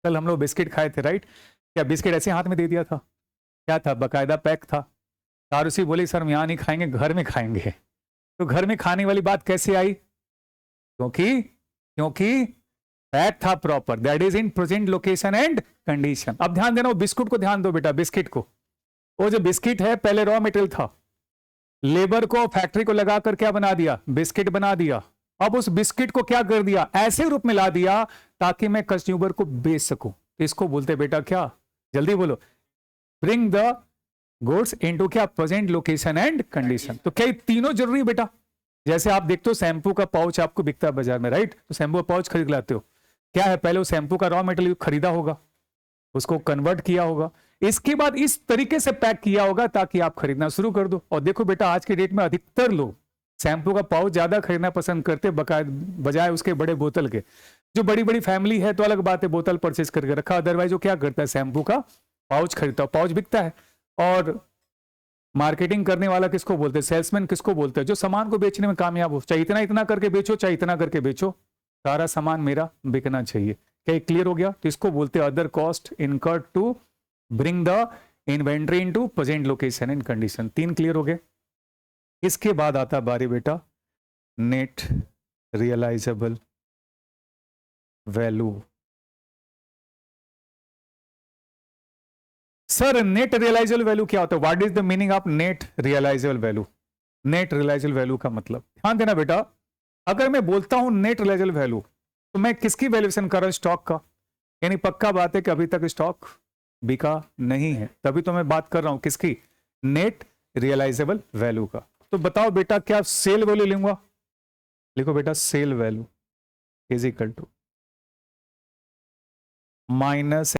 कल हम लोग बिस्किट खाए थे, राइट, क्या बिस्किट ऐसे हाथ में दे दिया था, क्या था, बकायदा पैक था। तारुसी बोली सर हम यहाँ नहीं खाएंगे, घर में खाएंगे, तो घर में खाने वाली बात कैसे आई? क्योंकि क्योंकि फैक्ट था proper, that is in present location and condition. अब ध्यान देना, वो बिस्कुट को ध्यान दो बेटा, बिस्किट को। वो जो बिस्किट है पहले रॉ मटेरियल था, लेबर को फैक्ट्री को लगाकर क्या बना दिया? बिस्किट बना दिया। अब उस बिस्किट को क्या कर दिया? ऐसे रूप में ला दिया ताकि मैं कंज्यूमर को बेच सकूं। इसको बोलते बेटा क्या? जल्दी बोलो। ब्रिंग द गुड्स इनटू क्या? Present location and condition. तो क्या तीनों जरूरी बेटा? जैसे आप देखते हो शैम्पू का पाउच आपको बिकता है बाजार में, राइट? तो शैम्पू का पाउच खरीद लाते हो, क्या है? पहले वो शैम्पू का रॉ मटेरियल खरीदा होगा, उसको कन्वर्ट किया होगा, इसके बाद इस तरीके से पैक किया होगा ताकि आप खरीदना शुरू कर दो। और देखो बेटा, आज के डेट में अधिकतर लोग शैम्पू का पाउच ज्यादा खरीदना पसंद करते बजाय उसके बड़े बोतल के। जो बड़ी बड़ी फैमिली है तो अलग बात है, बोतल परचेज करके रखा, अदरवाइज वो क्या करता है? शैम्पू का पाउच खरीदता है, पाउच बिकता है। और मार्केटिंग करने वाला किसको बोलते हैं? सेल्समैन किसको बोलते हैं? जो सामान को बेचने में कामयाब हो, चाहे इतना इतना करके बेचो, चाहे इतना करके बेचो, सारा सामान मेरा बिकना चाहिए। क्या क्लियर हो गया? तो इसको बोलते हैं other cost incurred to bring the inventory into present location and condition. 3 clear हो गए। इसके बाद आता बारी बेटा net realisable value. Sir net realisable value क्या होता है? What is the meaning of net realisable value? Net realisable value का मतलब, ध्यान देना बेटा, अगर मैं बोलता हूं नेट रियलाइजेबल वैल्यू तो मैं किसकी वैल्यूएशन कर रहा हूं? स्टॉक का। यानी पक्का बात है कि अभी तक स्टॉक बिका नहीं है, तभी तो मैं बात कर रहा हूं किसकी? नेट रियलाइजेबल वैल्यू का। तो बताओ बेटा, क्या सेल वैल्यू लूंगा? लिखो बेटा, sale value is equal to minus